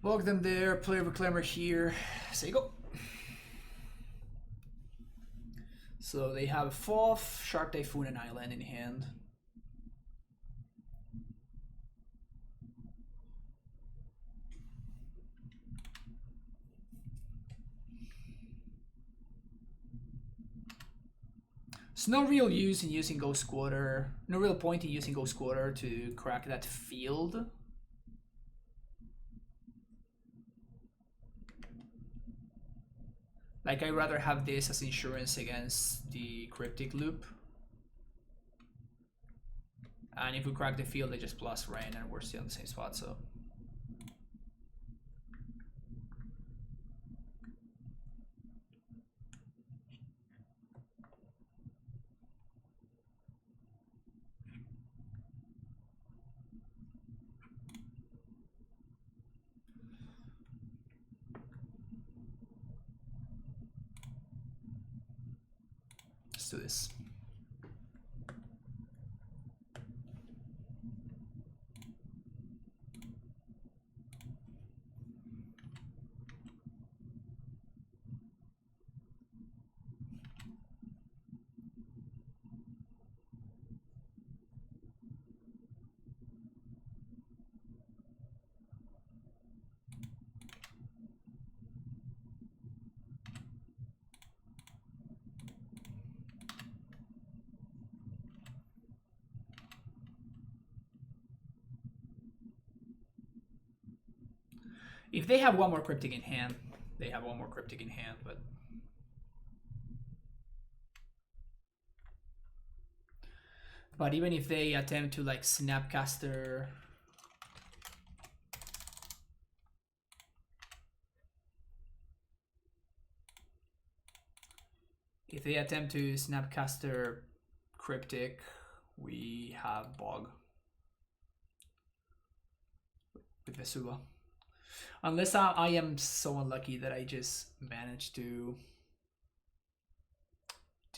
Log them there, play Reclaimer here. So you go. So they have Fourth, Shark Typhoon, and Island in hand. There's no real use in using Ghost Quarter. No real point in using Ghost Quarter to crack that field. Like, I'd rather have this as insurance against the Cryptic Loop. And if we crack the field, they just plus rain and we're still in the same spot, so. Let's do this. If they have one more Cryptic in hand, they have one more Cryptic in hand, but... But even if they attempt to like Snapcaster... If they attempt to Snapcaster Cryptic, we have Bog. With Vesuva. Unless I am so unlucky that I just managed to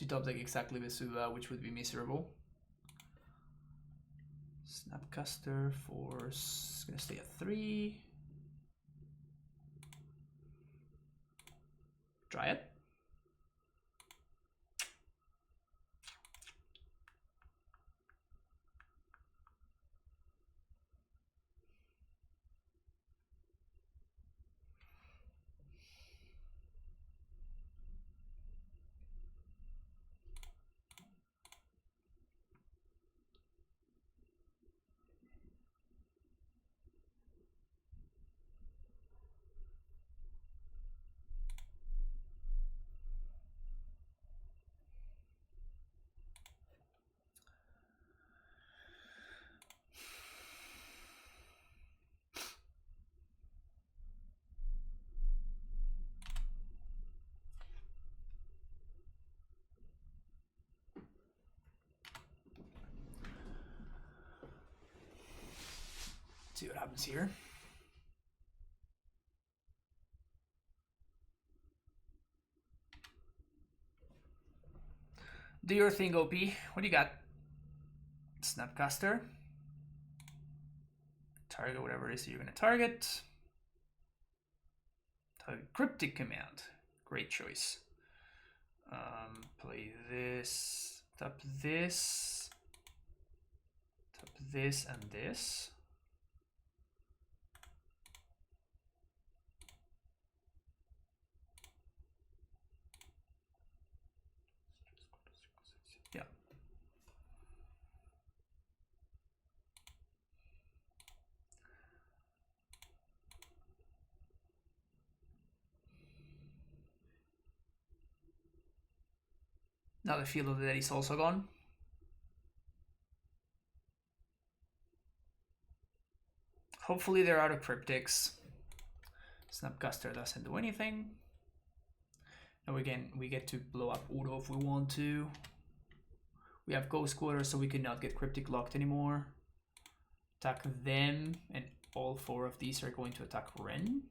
top deck exactly Vesuva, which would be miserable. Snapcaster Force, gonna stay at 3. Dryad. See what happens here. Do your thing, OP. What do you got? Snapcaster. Target whatever it is you're gonna target. Target Cryptic Command. Great choice. Play this. Tap this. Tap this and this. Yeah. Now the Field of the Dead is also gone. Hopefully they're out of Cryptics. Snapcaster doesn't do anything. And we get to blow up Udo if we want to. We have Ghost Quarter, so we cannot get Cryptic locked anymore. Attack them, and all 4 of these are going to attack Ren.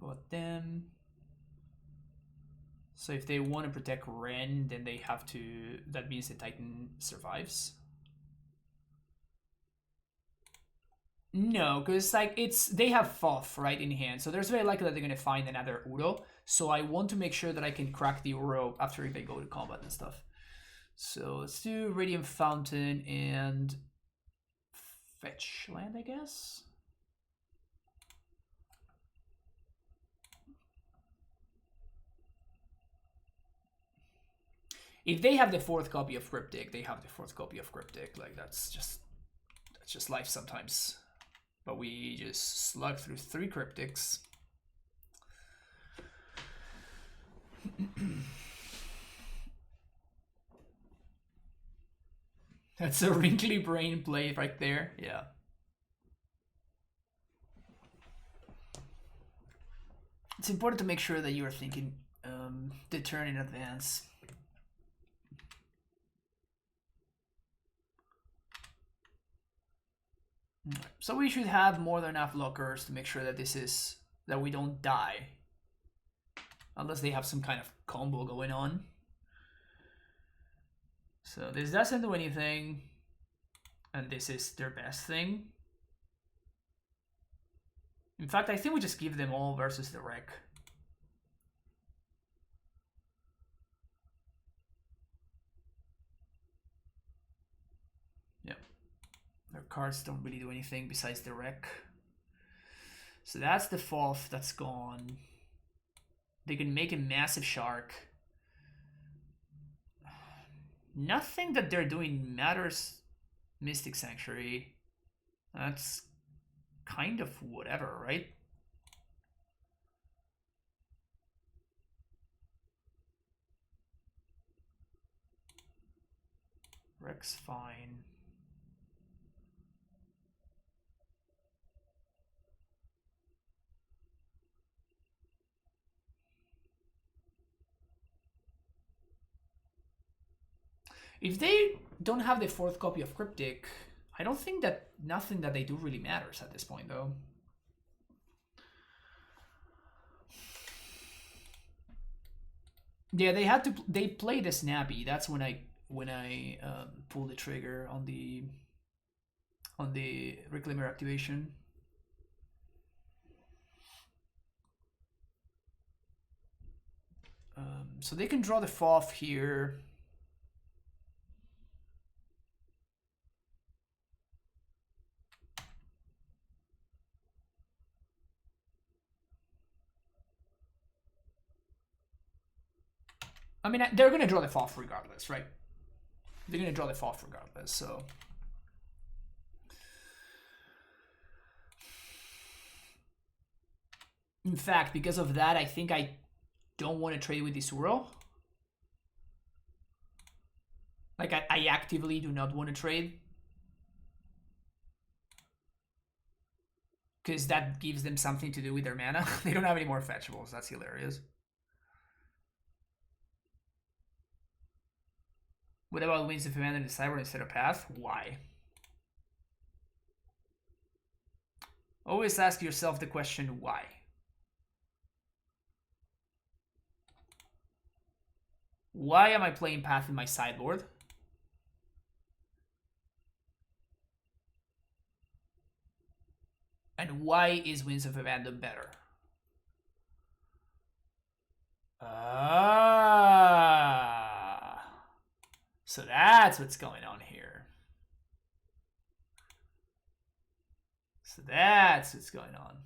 Go at them. So if they want to protect Ren, then they have to... That means the Titan survives. No, because like they have FOF right in hand, so there's very likely that they're gonna find another Uro. So I want to make sure that I can crack the Uro after they go to combat and stuff. So let's do Radiant Fountain and fetch land, I guess. If they have the 4th copy of Cryptic, they have the 4th copy of Cryptic. Like that's just life sometimes. But we just slug through 3 Cryptics. That's a wrinkly brain play right there. Yeah. It's important to make sure that you are thinking the turn in advance. So we should have more than enough lockers to make sure that that we don't die. Unless they have some kind of combo going on. So this doesn't do anything. And this is their best thing. In fact, I think we just give them all versus the wreck. Yep. Their cards don't really do anything besides the wreck. So that's the FOF that's gone. They can make a massive shark. Nothing that they're doing matters. Mystic Sanctuary. That's kind of whatever, right? Wreck's fine. If they don't have the 4th copy of Cryptic, I don't think that nothing that they do really matters at this point, though. Yeah, they played the Snappy. That's when I pulled the trigger on the Reclaimer activation. So they can draw the FOF here. I mean, they're going to draw the FOF regardless, right? They're going to draw the FOF regardless, so... In fact, because of that, I think I don't want to trade with this Uro. Like, I actively do not want to trade. Because that gives them something to do with their mana. They don't have any more fetchables. That's hilarious. What about Winds of Command and the Cyber instead of Path? Why? Always ask yourself the question, why? Why am I playing Path in my sideboard? And why is Winds of Abandon better? So that's what's going on here. So that's what's going on.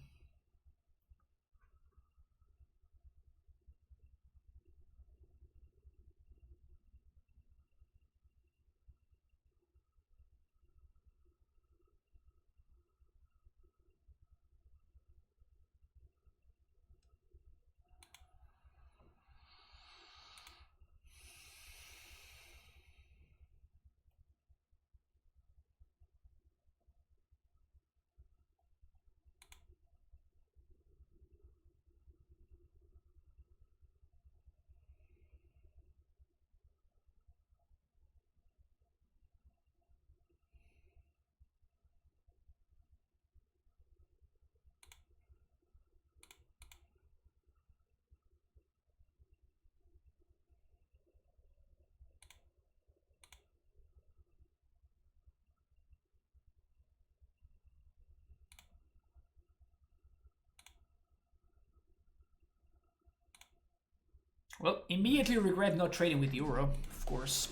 Well, immediately regret not trading with Euro, of course.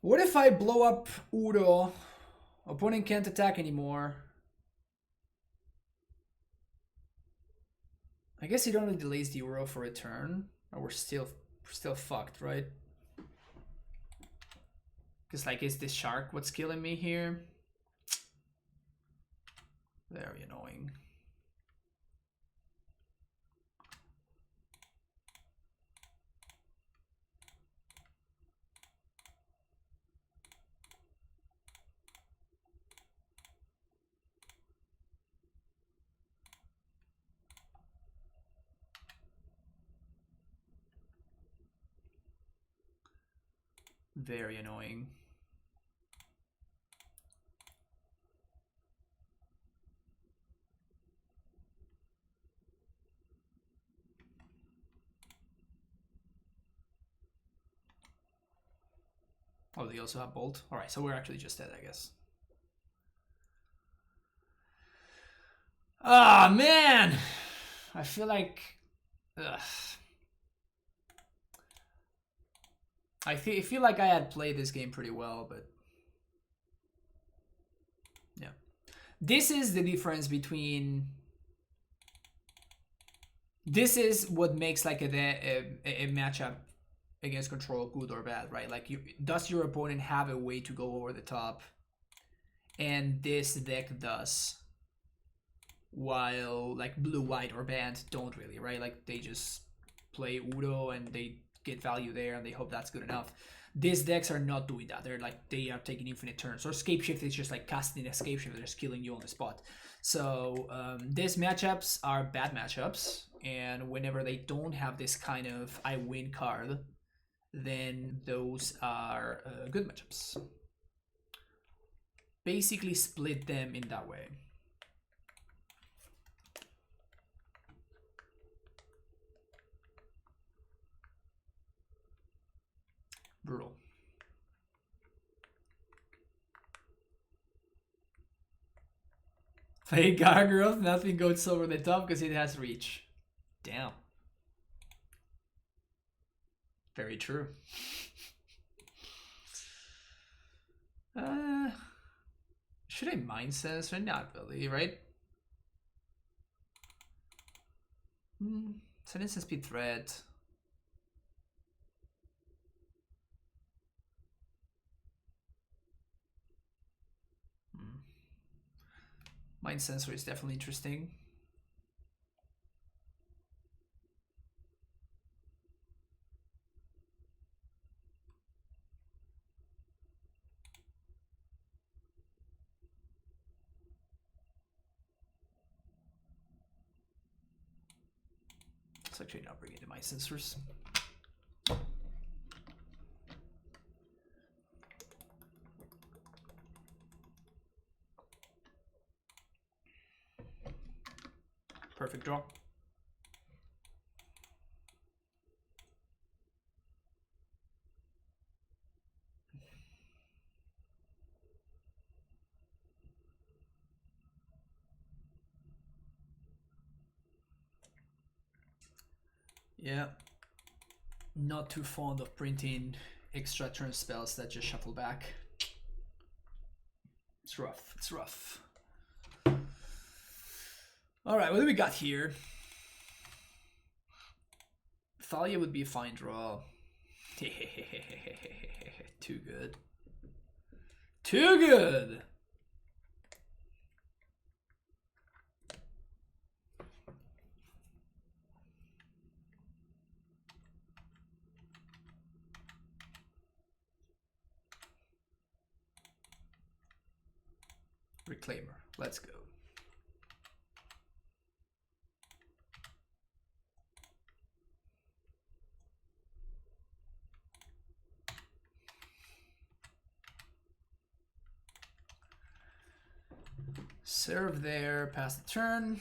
What if I blow up Udo? Opponent can't attack anymore. I guess it only delays the Euro for a turn. Or we're still fucked, right? Because, like, is this shark what's killing me here? Very annoying. Very annoying. Oh, they also have Bolt? Alright, so we're actually just dead, I guess. Ah, man! I feel like... Ugh. I feel like I had played this game pretty well, but... yeah. This is the difference between... This is what makes like a matchup against control good or bad, right? Like, does your opponent have a way to go over the top? And this deck does. While like blue, white, or band don't really, right? Like they just play Udo and they get value there and they hope that's good enough. These decks are not doing that. They're like, they are taking infinite turns. Or Escape Shift is just like casting Escape Shift, they're just killing you on the spot. So these matchups are bad matchups, and whenever they don't have this kind of I win card, then those are good matchups. Basically split them in that way. Brutal. Play Gargoyle, nothing goes over the top because it has reach. Damn. Very true. Should I Mind Sense or not really, right? Silence and Speed Threat. Mind Sensor is definitely interesting. Let's actually not bring in the Mind Sensors. Perfect draw. Yeah. Not too fond of printing extra turn spells that just shuffle back. It's rough. It's rough. Alright, what do we got here? Thalia would be a fine draw. Too good. Too good! Reclaimer. Let's go. Serve there, pass the turn.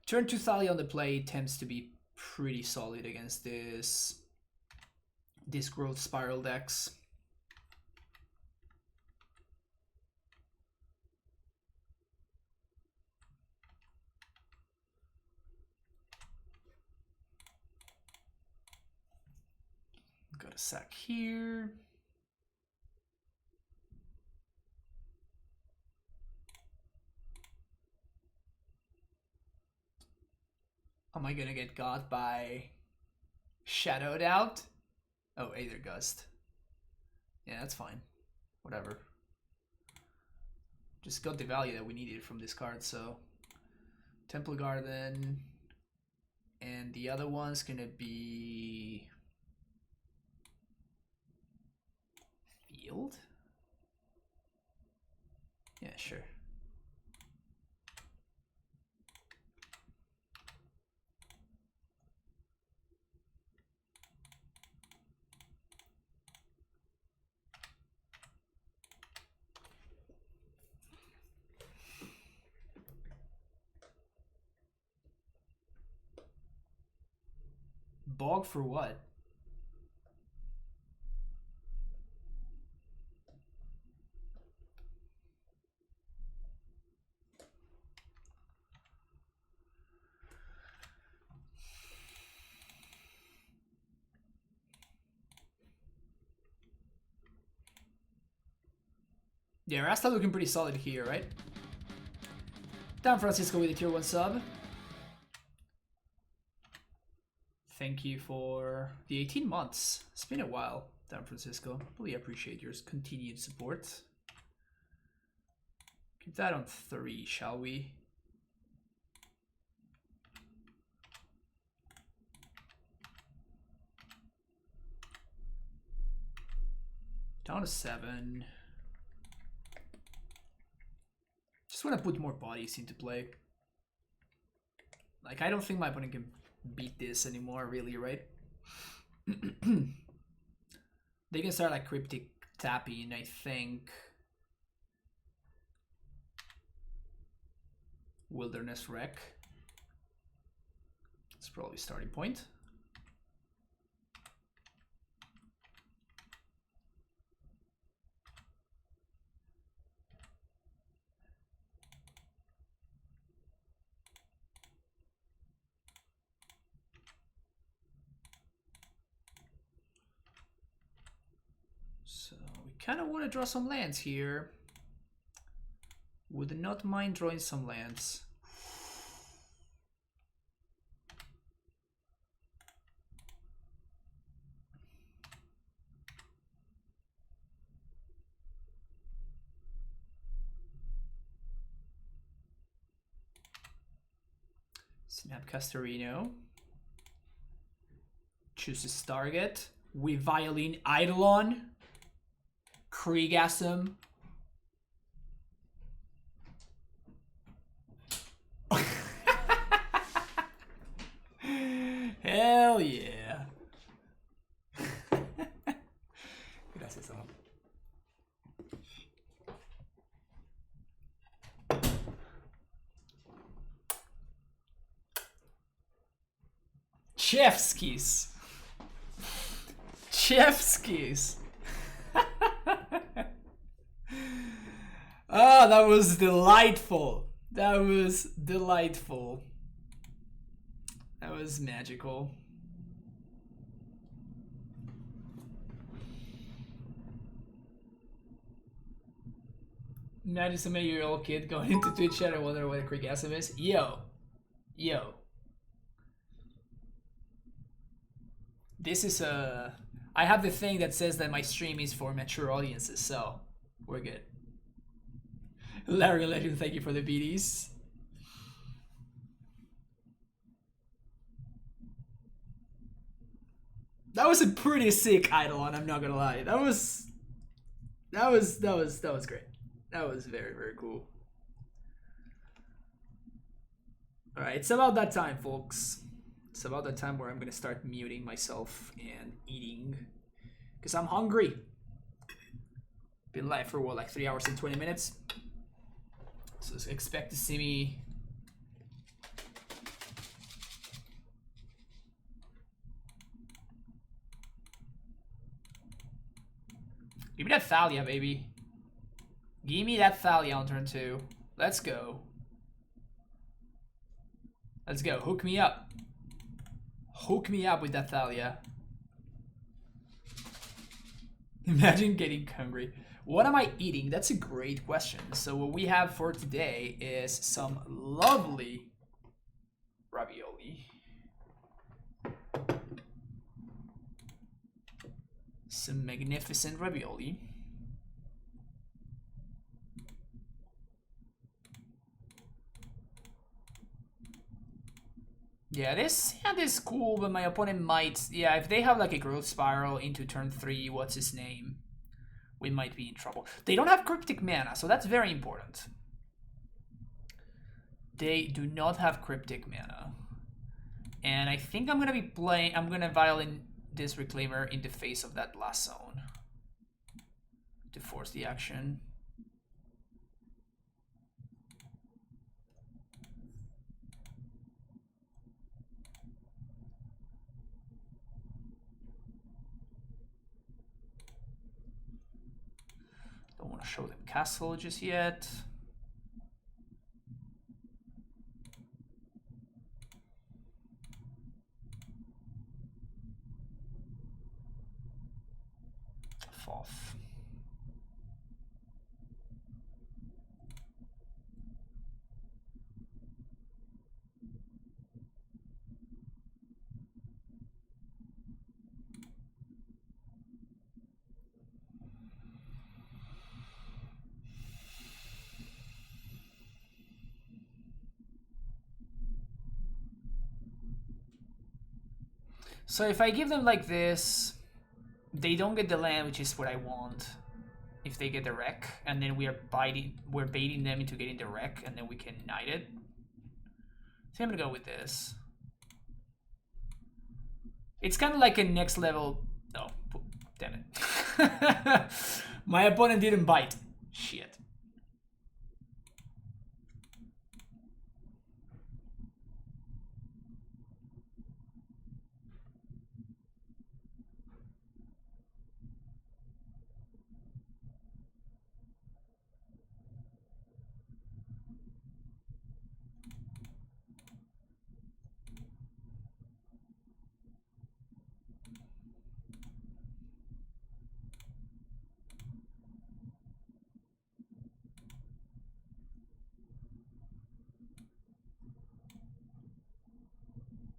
Turn 2 Thalia on the play tends to be pretty solid against this growth spiral decks. Got a sack here. Am I gonna get got by Shadowed Out? Oh, Aether Gust. Yeah, that's fine. Whatever. Just got the value that we needed from this card, so Temple Garden. And the other one's gonna be Field? Yeah, sure. Bog for what? Yeah, Rasta looking pretty solid here, right? Dan Francisco with a tier 1 sub. Thank you for the 18 months. It's been a while, Dan Francisco. Really appreciate your continued support. Keep that on 3, shall we? Down to 7. Just want to put more bodies into play. Like, I don't think my opponent can beat this anymore, really, right? They can start like Cryptic tapping, I think. Wilderness Wreck. It's probably starting point. So we kind of want to draw some lands here. Would not mind drawing some lands. Snap Castorino. Chooses target. With Vialing Eidolon. Kriegasm. Hell yeah. Gracias, amor. Chef's kiss. Chef's kiss. Ah, that was delightful. That was delightful. That was magical. Imagine some 8-year-old kid going into Twitch chat and wondering what a Kriegasm is. Yo. Yo. This is a... I have the thing that says that my stream is for mature audiences, so we're good. Larry Legend, thank you for the BDs. That was a pretty sick Eidolon, I'm not gonna lie. That was That was great. That was very, very cool. All right, it's about that time, folks. It's about that time where I'm gonna start muting myself and eating, because I'm hungry. Been live for what, like 3 hours and 20 minutes. So expect to see me. Give me that Thalia, baby. Give me that Thalia on turn 2. Let's go. Let's go. Hook me up. Hook me up with that Thalia. Imagine getting hungry. What am I eating? That's a great question. So what we have for today is some lovely ravioli. Some magnificent ravioli. Yeah, this is cool, but my opponent might... Yeah, if they have like a growth spiral into turn 3, what's his name? We might be in trouble. They don't have cryptic mana, so that's very important. They do not have cryptic mana. And I think I'm gonna be playing... I'm gonna Vialing this Reclaimer in the face of that Blast Zone to force the action. Don't want to show them castle just yet. Fourth. So if I give them like this, they don't get the land, which is what I want. If they get the wreck, and then we're baiting them into getting the wreck, and then we can knight it. So I'm gonna go with this. It's kind of like a next level. Oh, damn it! My opponent didn't bite. Shit.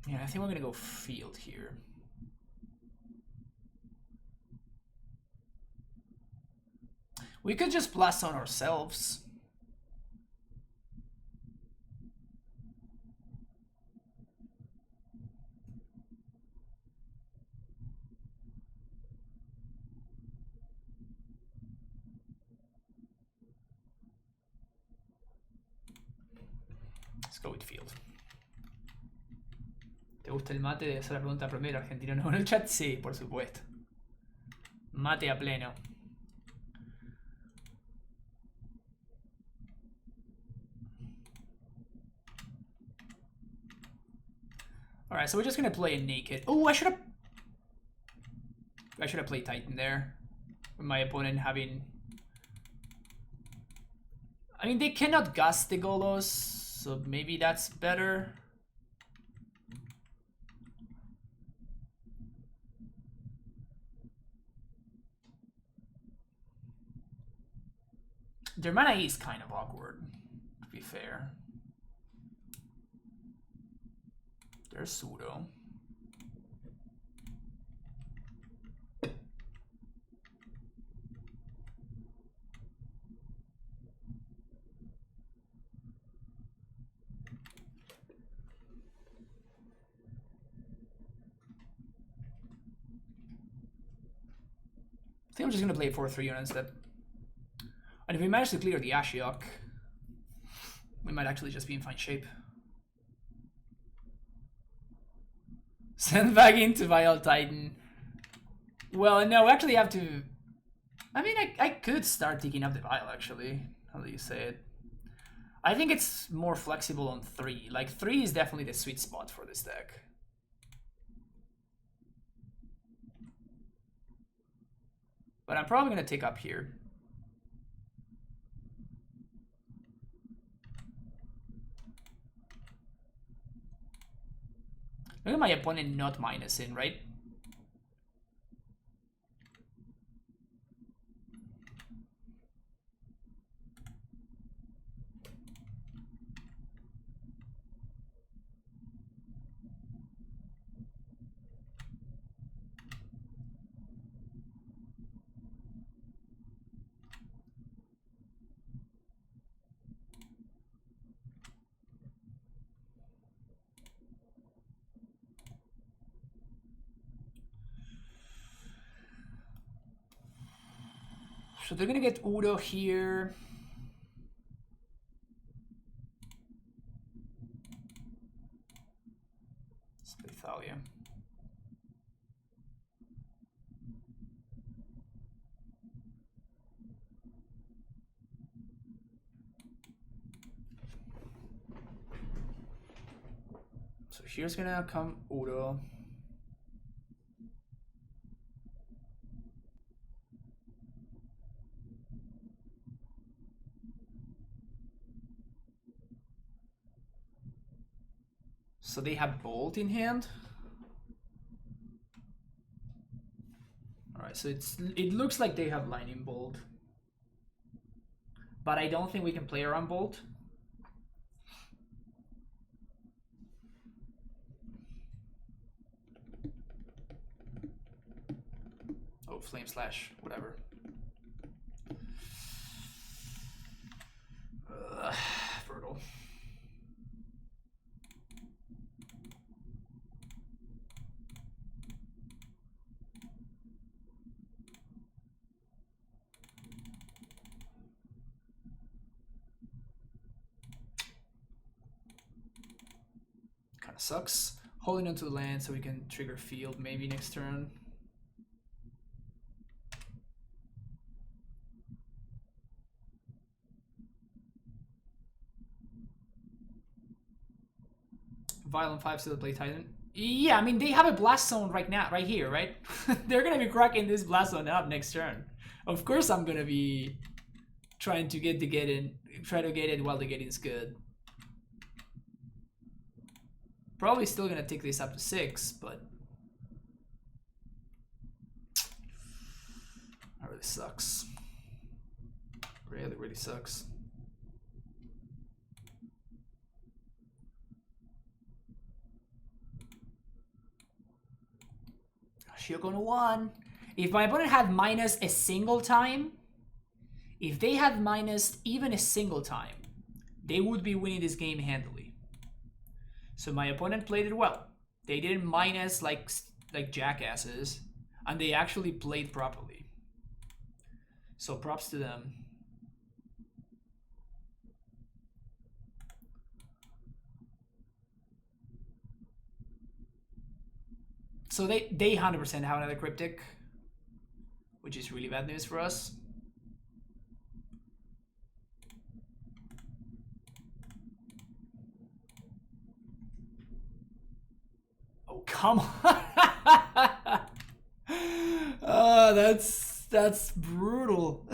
Yeah, I think we're gonna go field here. We could just blast on ourselves. Let's go with field. ¿Te gusta el mate? Debe ser la pregunta primero. ¿Argentino no en el chat? Sí, por supuesto. Mate a pleno. Alright, so we're just gonna play a naked. Oh, I should have played Titan there. With my opponent having... I mean, they cannot gust the Golos, so maybe that's better. Their mana is kind of awkward, to be fair. There's pseudo. I think I'm just gonna play 4-3 on instead. And if we manage to clear the Ashiok, we might actually just be in fine shape. Send back into Vile Titan. Well, no, we actually have to... I mean, I could start taking up the Vile, actually. How do you say it? I think it's more flexible on 3. Like, 3 is definitely the sweet spot for this deck. But I'm probably going to take up here. Look at my opponent not minusing, right? So they're gonna get Udo here. Let's play Thalia. So here's gonna come Udo. So they have Bolt in hand. Alright, so it looks like they have Lightning Bolt. But I don't think we can play around Bolt. Oh, Flame Slash, whatever. Brutal. Kind of sucks. Holding onto the land so we can trigger field maybe next turn. Violent 5 still play Titan. Yeah, I mean they have a blast zone right now, right here, right? They're gonna be cracking this blast zone up next turn. Of course I'm gonna be trying to get in, try to get it while the getting's good. Probably still gonna take this up to 6, but that really sucks. Really, really sucks. She'll go to 1. If my opponent had minus a single time, if they had minus even a single time, they would be winning this game handily. So my opponent played it well. They didn't minus like jackasses, and they actually played properly. So props to them. So they 100% have another Cryptic, which is really bad news for us. Oh, come on. Oh, that's brutal.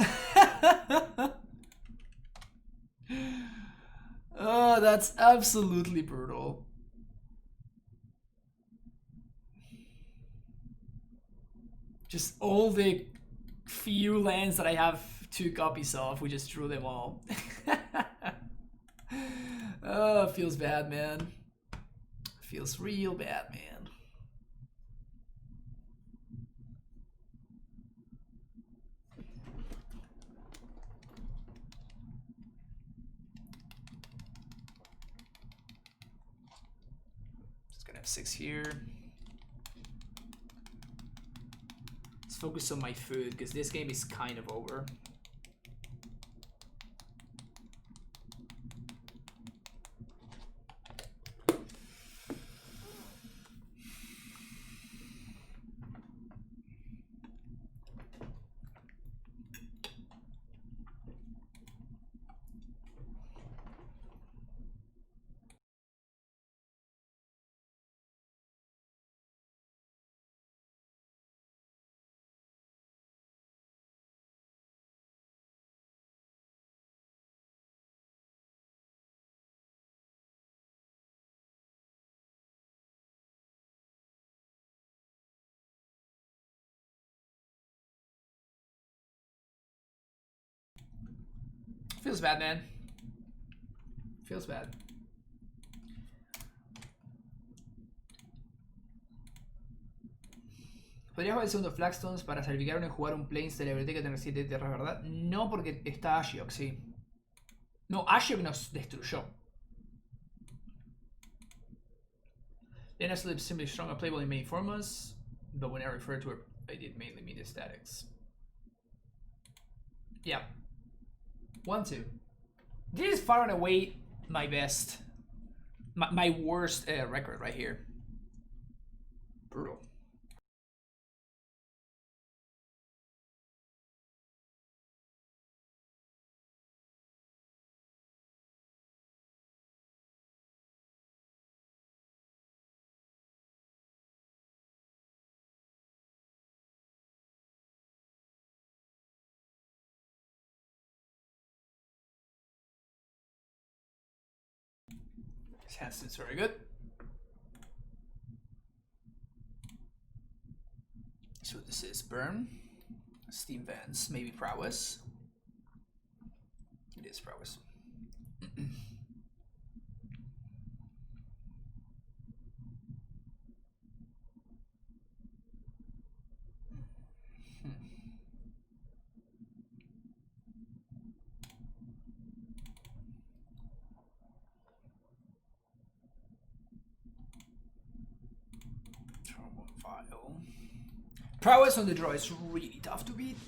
Oh, that's absolutely brutal. Just all the few lands that I have 2 copies of, we just drew them all. Oh, it feels bad, man. Feels real bad, man. Just gonna have 6 here. Let's focus on my food because this game is kind of over. Feels bad, man. Feels bad. ¿Podría jugar el segundo Flagstones para salpicar en jugar un Plains de la biblioteca tener 7 tierras, verdad? No, porque está Ashiok, sí. No, Ashiok nos destruyó. Then I sleep simply strong and playable in many formats, but when I refer to it, I did mainly mean the statics. Yeah. 1-2. This is far and away my best, my worst record right here. Brutal. This hand's very good. So this is Burn, Steam Vans, maybe Prowess. It is Prowess. Prowess on the draw is really tough to beat.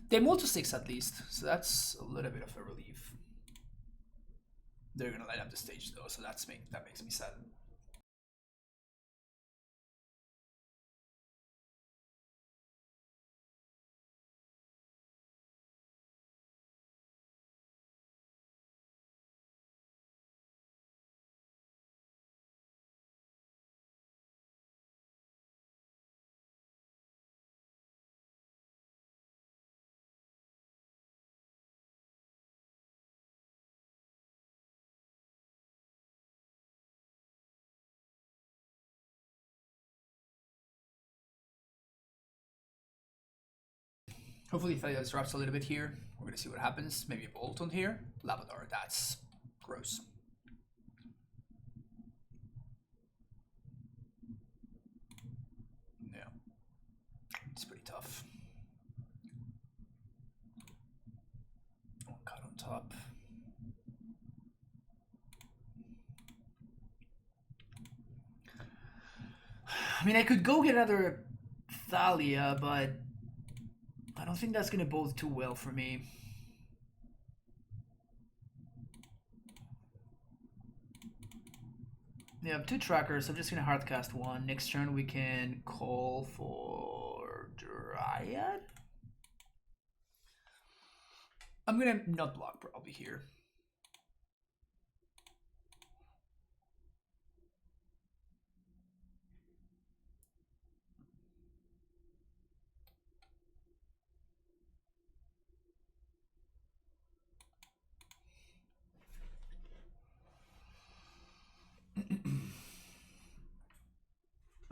They multi 6 at least, so that's a little bit of a relief. They're gonna light up the stage though, so that makes me sad. Hopefully Thalia disrupts a little bit here. We're gonna see what happens. Maybe a bolt on here. Lavadar, that's gross. Yeah. It's pretty tough. One cut on top. I mean, I could go get another Thalia, but I don't think that's gonna bode too well for me. Yeah, I have 2 trackers. I'm just gonna hardcast one. Next turn we can call for Dryad. I'm gonna not block probably here.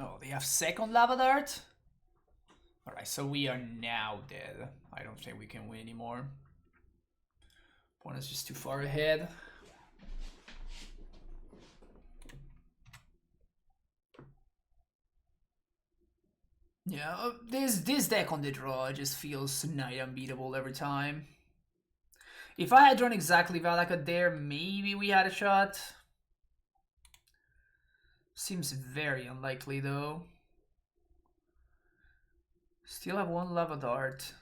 Oh, they have second Lava Dart? Alright, so we are now dead. I don't think we can win anymore. Opponent's just too far ahead. Yeah, this deck on the draw just feels nigh unbeatable every time. If I had drawn exactly Valakut there, maybe we had a shot. Seems very unlikely though. Still have one Lava Dart.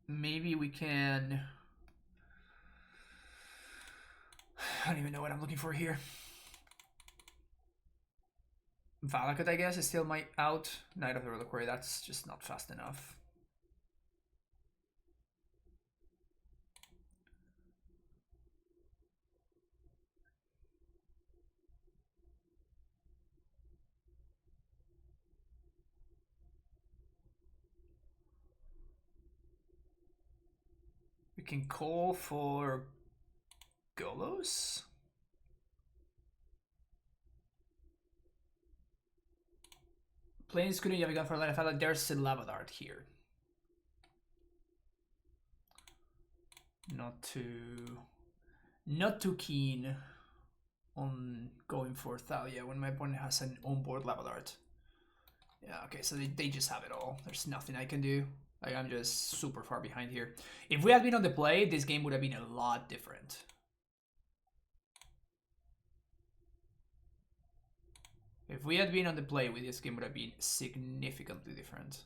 Maybe we can... I don't even know what I'm looking for here. Valakut, I guess, is still my out. Knight of the Reliquary, that's just not fast enough. We can call for Golos. Playing Scooter, you have gone for light. I felt like there's a lava dart here. Not too keen on going for Thalia when my opponent has an onboard lava dart. Yeah, okay, so they just have it all. There's nothing I can do. Like, I'm just super far behind here. If we had been on the play, this game would have been a lot different. If we had been on the play with this game, would have been significantly different.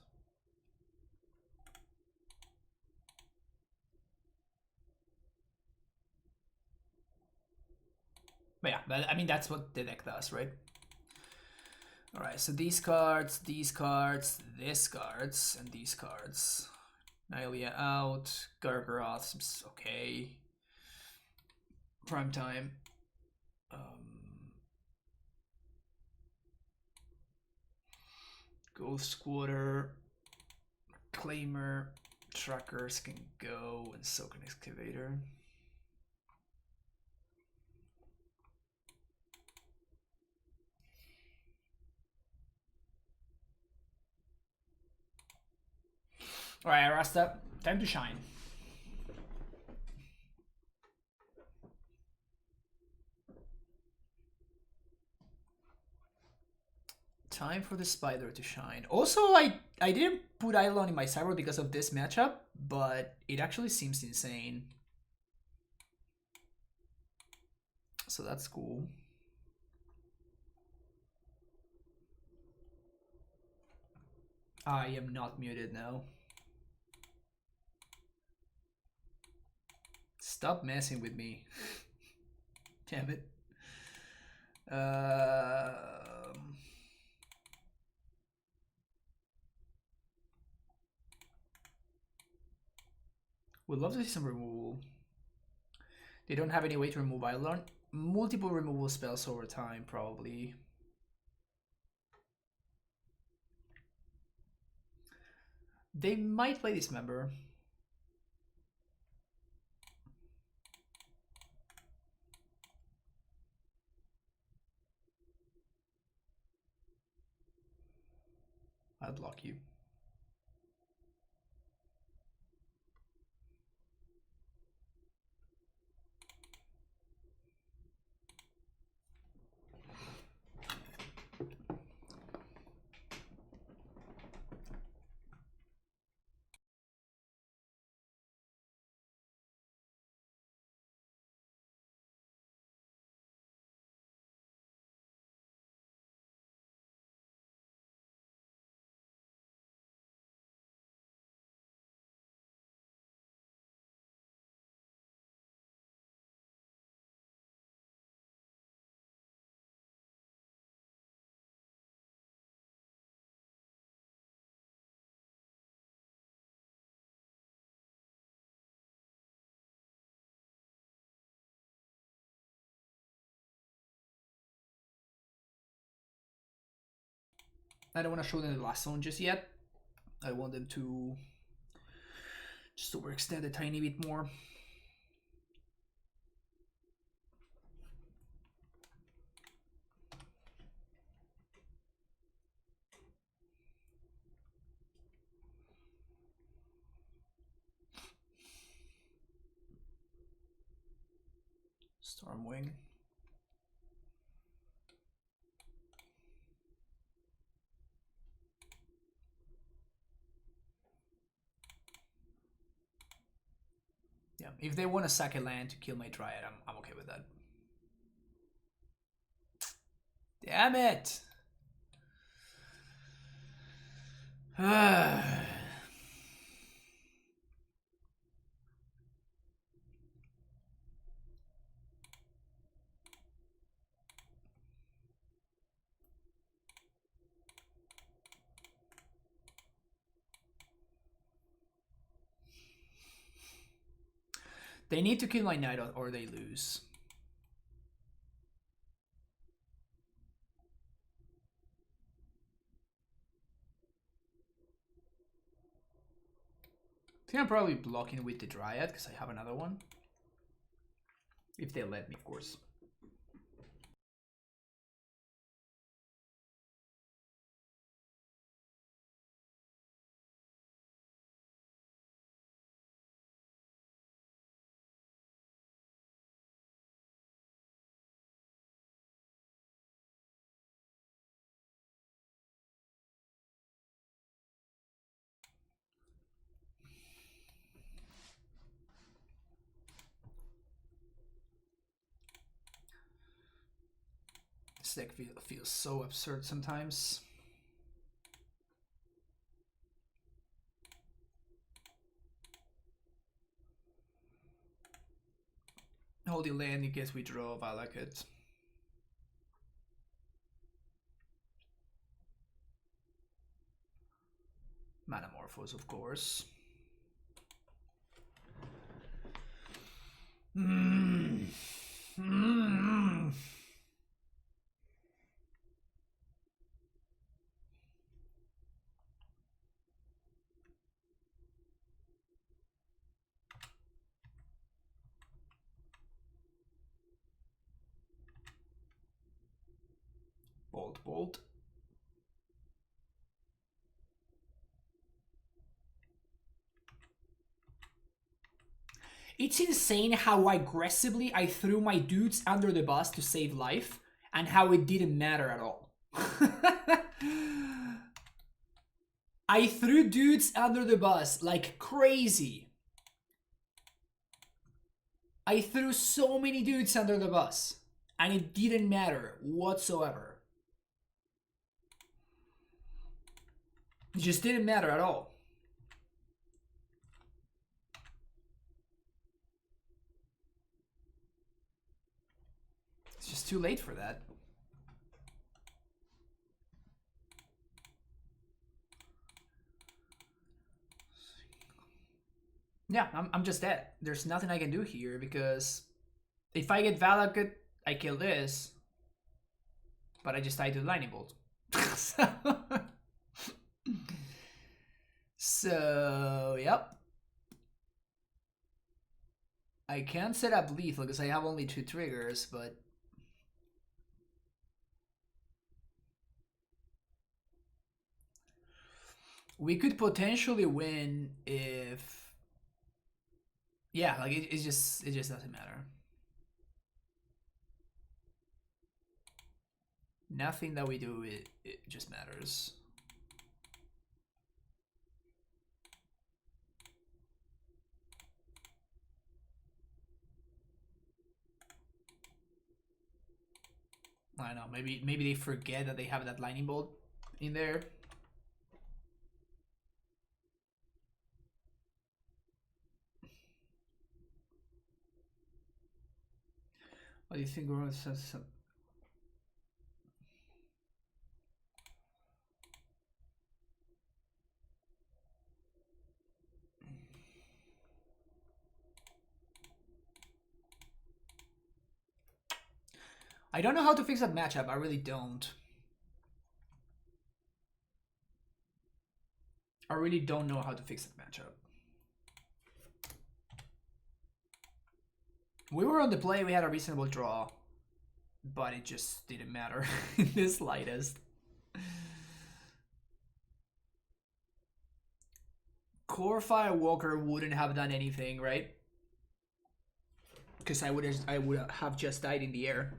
But yeah, I mean, that's what the deck does, right? Alright, so these cards, this cards, and these cards. Nylea out, Gargaroth seems okay. Prime time. Ghost Quarter, Claimer, Trackers can go, and so can Excavator. Alright, Rasta, time to shine. Time for the spider to shine. Also, I didn't put Eidolon in my sideboard because of this matchup, but it actually seems insane. So that's cool. I am not muted now. Stop messing with me. Damn it. Would love to see some removal. They don't have any way to remove Eidolon. Multiple removal spells over time, probably. They might play Dismember. I'll block you. I don't want to show them the last zone just yet. I want them to just overextend a tiny bit more. Stormwing. Yeah, if they want to sack a land to kill my Dryad, I'm okay with that. Damn it! They need to kill my knight or they lose. I think I'm probably blocking with the Dryad because I have another one. If they let me, of course. This deck feels so absurd sometimes. Holy land in case we draw. I like it. Manamorphose, of course. Bolt. It's insane how aggressively I threw my dudes under the bus to save life, and how it didn't matter at all. I threw dudes under the bus like crazy. I threw so many dudes under the bus, and it didn't matter whatsoever. It just didn't matter at all. It's just too late for that. Yeah, I'm just dead. There's nothing I can do here because if I get Valakut, I kill this. But I just died to the lightning bolt. So, yep. I can't set up lethal because I have only 2 triggers, but we could potentially win if, yeah, like it just doesn't matter. Nothing that we do, it just matters. I don't know, maybe they forget that they have that lightning bolt in there. What do you think? I don't know how to fix that matchup. I really don't. I really don't know how to fix that matchup. We were on the play, we had a reasonable draw, but it just didn't matter in the slightest. Core Firewalker wouldn't have done anything, right? Because I would have just died in the air.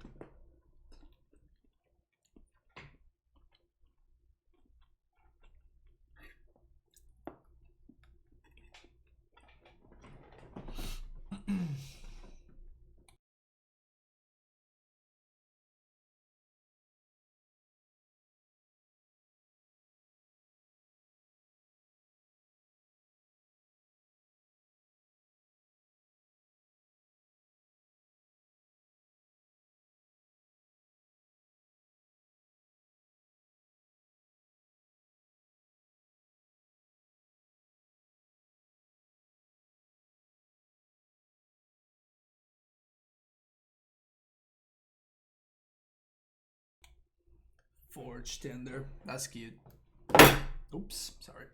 Forge Tender. That's cute. Oops, sorry.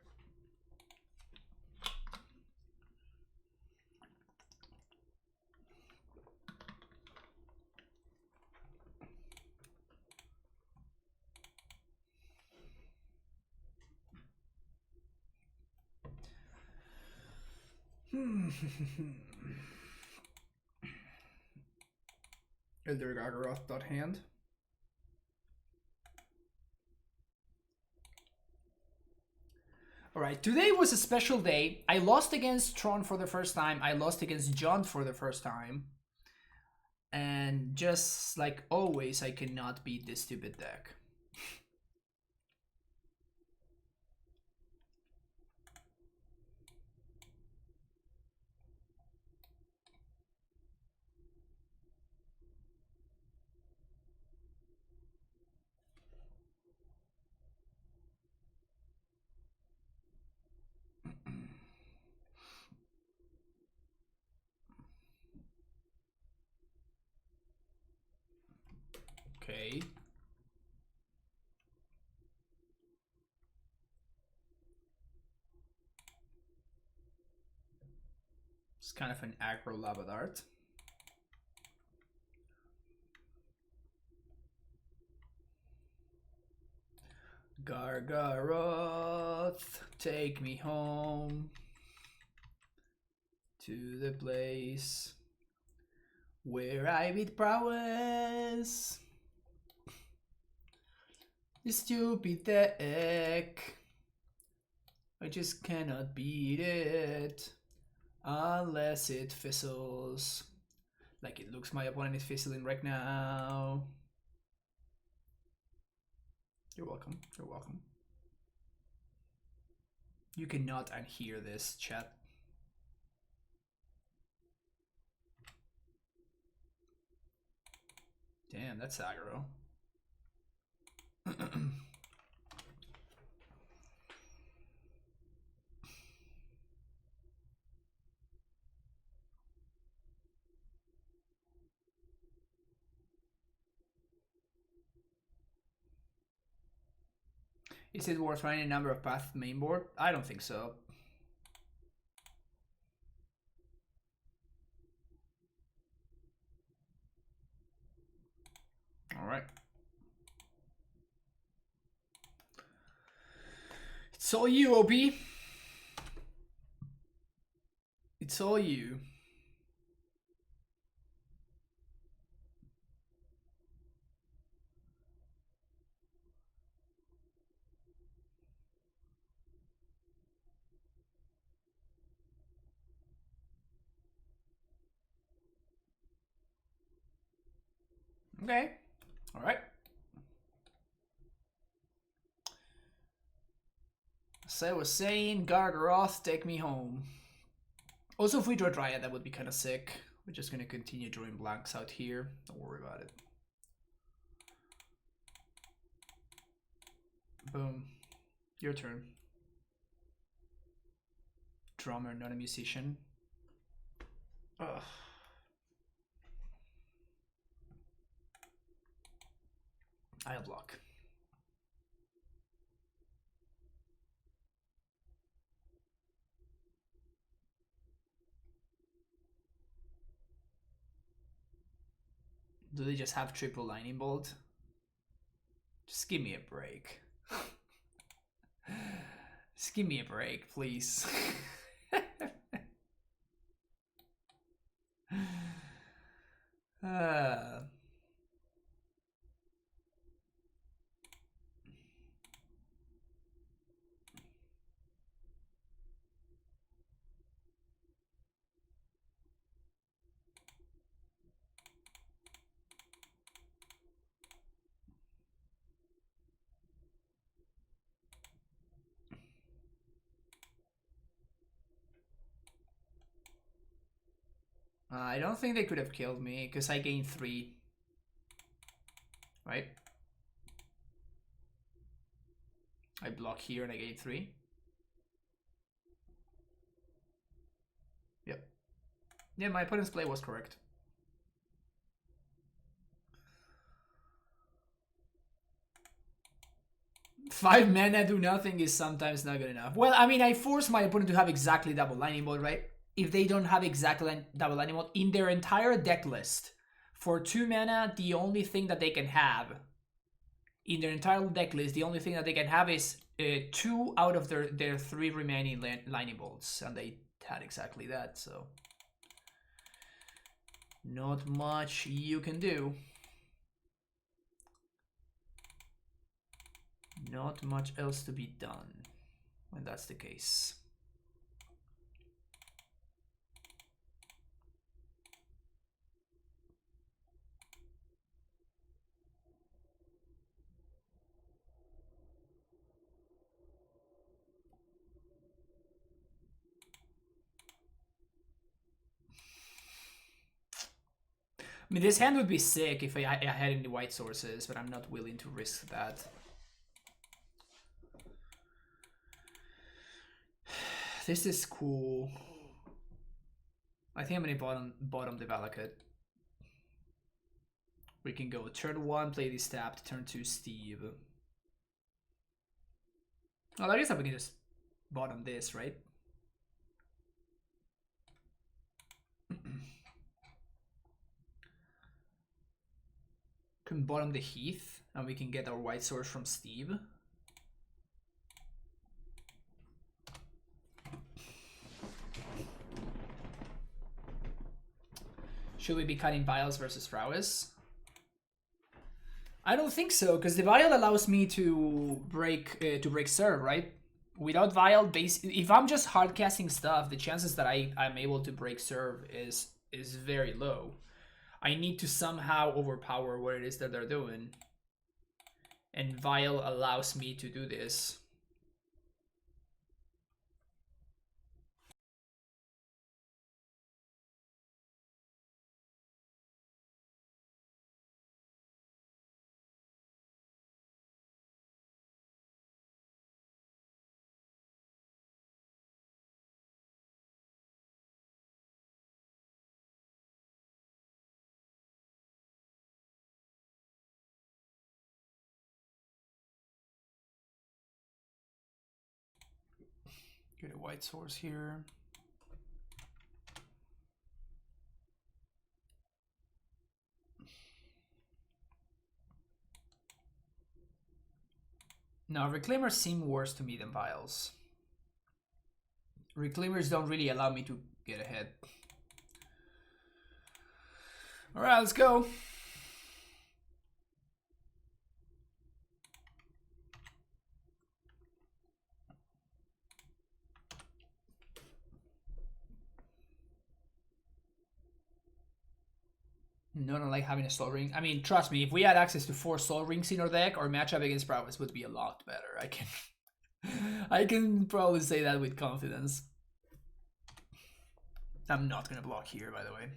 Elder Gargaroth.hand. Alright, today was a special day. I lost against Tron for the first time. I lost against John for the first time. And just like always, I cannot beat this stupid deck. Okay. It's kind of an aggro Labadart. Gargaroth, take me home to the place where I beat Prowess. This stupid deck, I just cannot beat it unless it fizzles. Like it looks my opponent is fizzling right now. You're welcome. You're welcome. You cannot unhear this, chat. Damn, that's aggro. Is it worth running a number of paths main board? I don't think so. Alright. It's all you, OP. It's all you. Okay. Alright. As I was saying, Gargaroth, take me home. Also, if we draw Dryad, that would be kind of sick. We're just going to continue drawing blanks out here. Don't worry about it. Boom. Your turn. Drummer, not a musician. Ugh. I'll block. Do they just have triple lightning bolt? Just give me a break. Just give me a break, please. I don't think they could have killed me because I gained 3. Right? I block here and I gain 3. Yep. Yeah, my opponent's play was correct. Five mana do nothing is sometimes not good enough. Well, I mean, I force my opponent to have exactly double lightning bolt, right? If they don't have exactly double lightning bolt in their entire deck list, for 2 mana, the only thing that they can have in their entire deck list, the only thing that they can have is 2 out of their 3 remaining lightning bolts, and they had exactly that, so not much you can do. Not much else to be done when that's the case. I mean, this hand would be sick if I had any white sources, but I'm not willing to risk that. This is cool. I think I'm gonna bottom the Valakut. We can go turn 1, play this tapped, turn 2, Steve. Well, I guess we can just bottom this, right? Can bottom the Heath, and we can get our white source from Steve. Should we be cutting Vials versus Prowess? I don't think so, because the Vial allows me to break serve, right? Without Vial, if I'm just hardcasting stuff, the chances that I'm able to break serve is very low. I need to somehow overpower what it is that they're doing. And Vial allows me to do this. Get a white source here. No, Reclaimers seem worse to me than Vials. Reclaimers don't really allow me to get ahead. Alright, let's go. No, I don't like having a Soul Ring. I mean, trust me, if we had access to 4 Soul Rings in our deck, our matchup against Prowess would be a lot better. I can probably say that with confidence. I'm not gonna block here, by the way.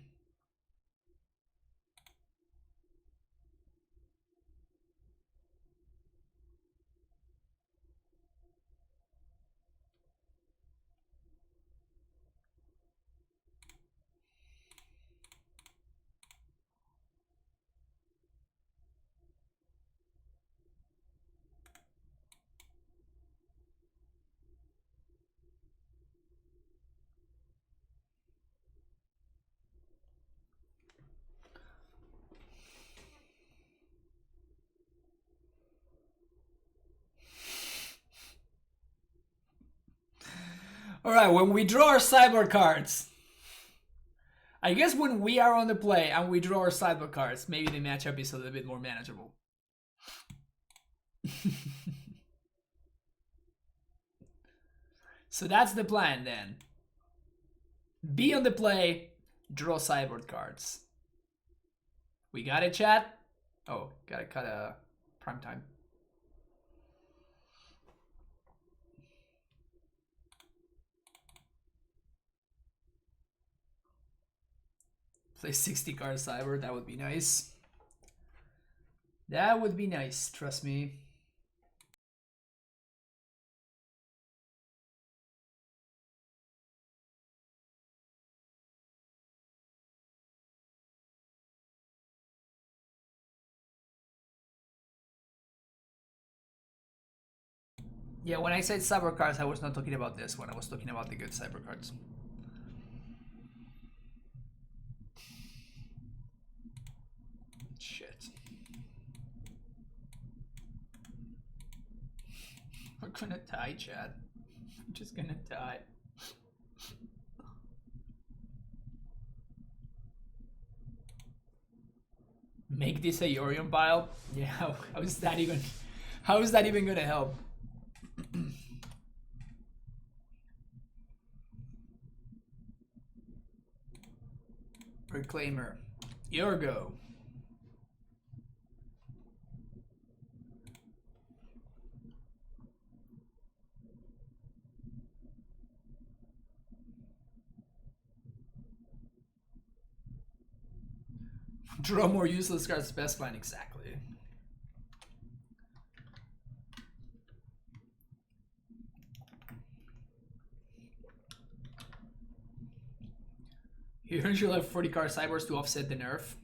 Alright, when we draw our sideboard cards. I guess when we are on the play and we draw our sideboard cards, maybe the matchup is a little bit more manageable. So that's the plan then. Be on the play, draw sideboard cards. We got it, chat? Oh, gotta cut a prime time. Play 60 cards cyber, that would be nice. That would be nice, trust me. Yeah, when I said cyber cards, I was not talking about this one. I was talking about the good cyber cards. Shit. We're gonna die, Chad. I'm just gonna die. Make this a Yorion pile? Yeah, how is that even gonna help? Reclaimer. Your go. Draw more useless cards, best plan, exactly. You usually have 40 card sideboards to offset the nerf.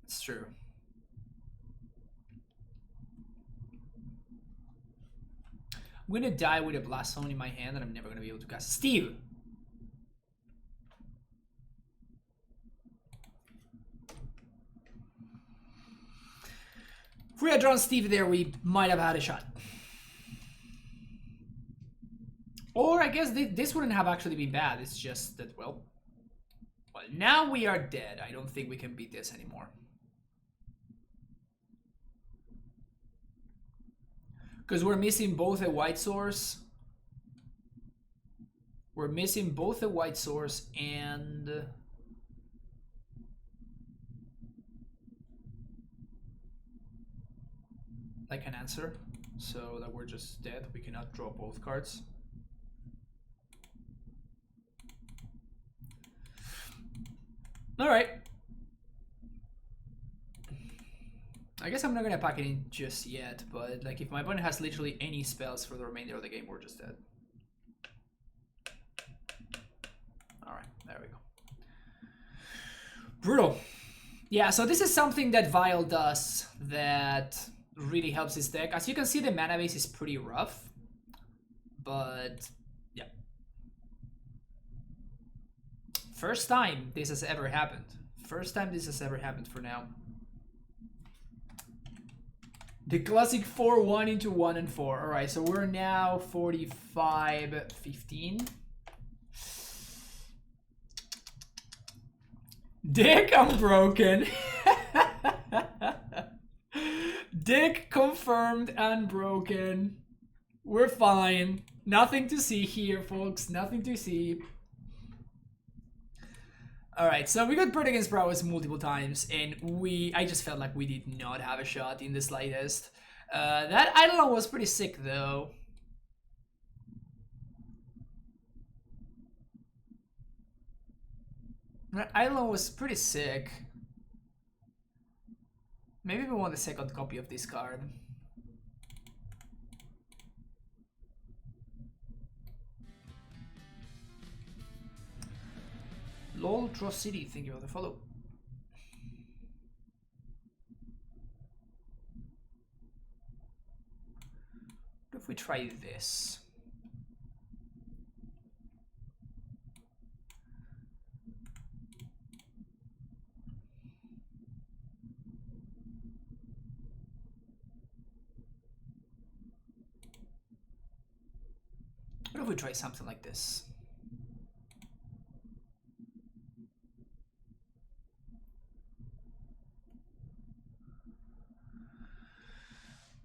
It's true. I'm gonna die with a Blast Zone in my hand and I'm never gonna be able to cast. Steve! If we had drawn Steve there, we might have had a shot. Or I guess this wouldn't have actually been bad. It's just that, well, now we are dead. I don't think we can beat this anymore. Because we're missing both a white source. We're missing both a white source and... like an answer. So that we're just dead. We cannot draw both cards. Alright. I guess I'm not gonna pack it in just yet, but like if my opponent has literally any spells for the remainder of the game, we're just dead. Alright, there we go. Brutal. Yeah, so this is something that Vial does that really helps his deck. As you can see, the mana base is pretty rough, but yeah. First time this has ever happened. First time this has ever happened for now. The classic 4-1 into 1 and 4. Alright, so we're now 45-15. Dick, I'm broken. Dick confirmed and broken. We're fine. Nothing to see here, folks. Nothing to see. Alright, so we got paired against Prowess multiple times, and I just felt like we did not have a shot in the slightest. That Eidolon was pretty sick, though. That Eidolon was pretty sick. Maybe we want a second copy of this card. LOL Draw City, thank you for the follow. What if we try this? What if we try something like this?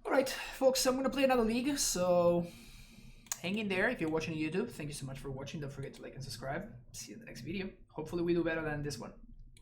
Alright, folks, I'm going to play another league, so hang in there if you're watching on YouTube. Thank you so much for watching. Don't forget to like and subscribe. See you in the next video. Hopefully we do better than this one.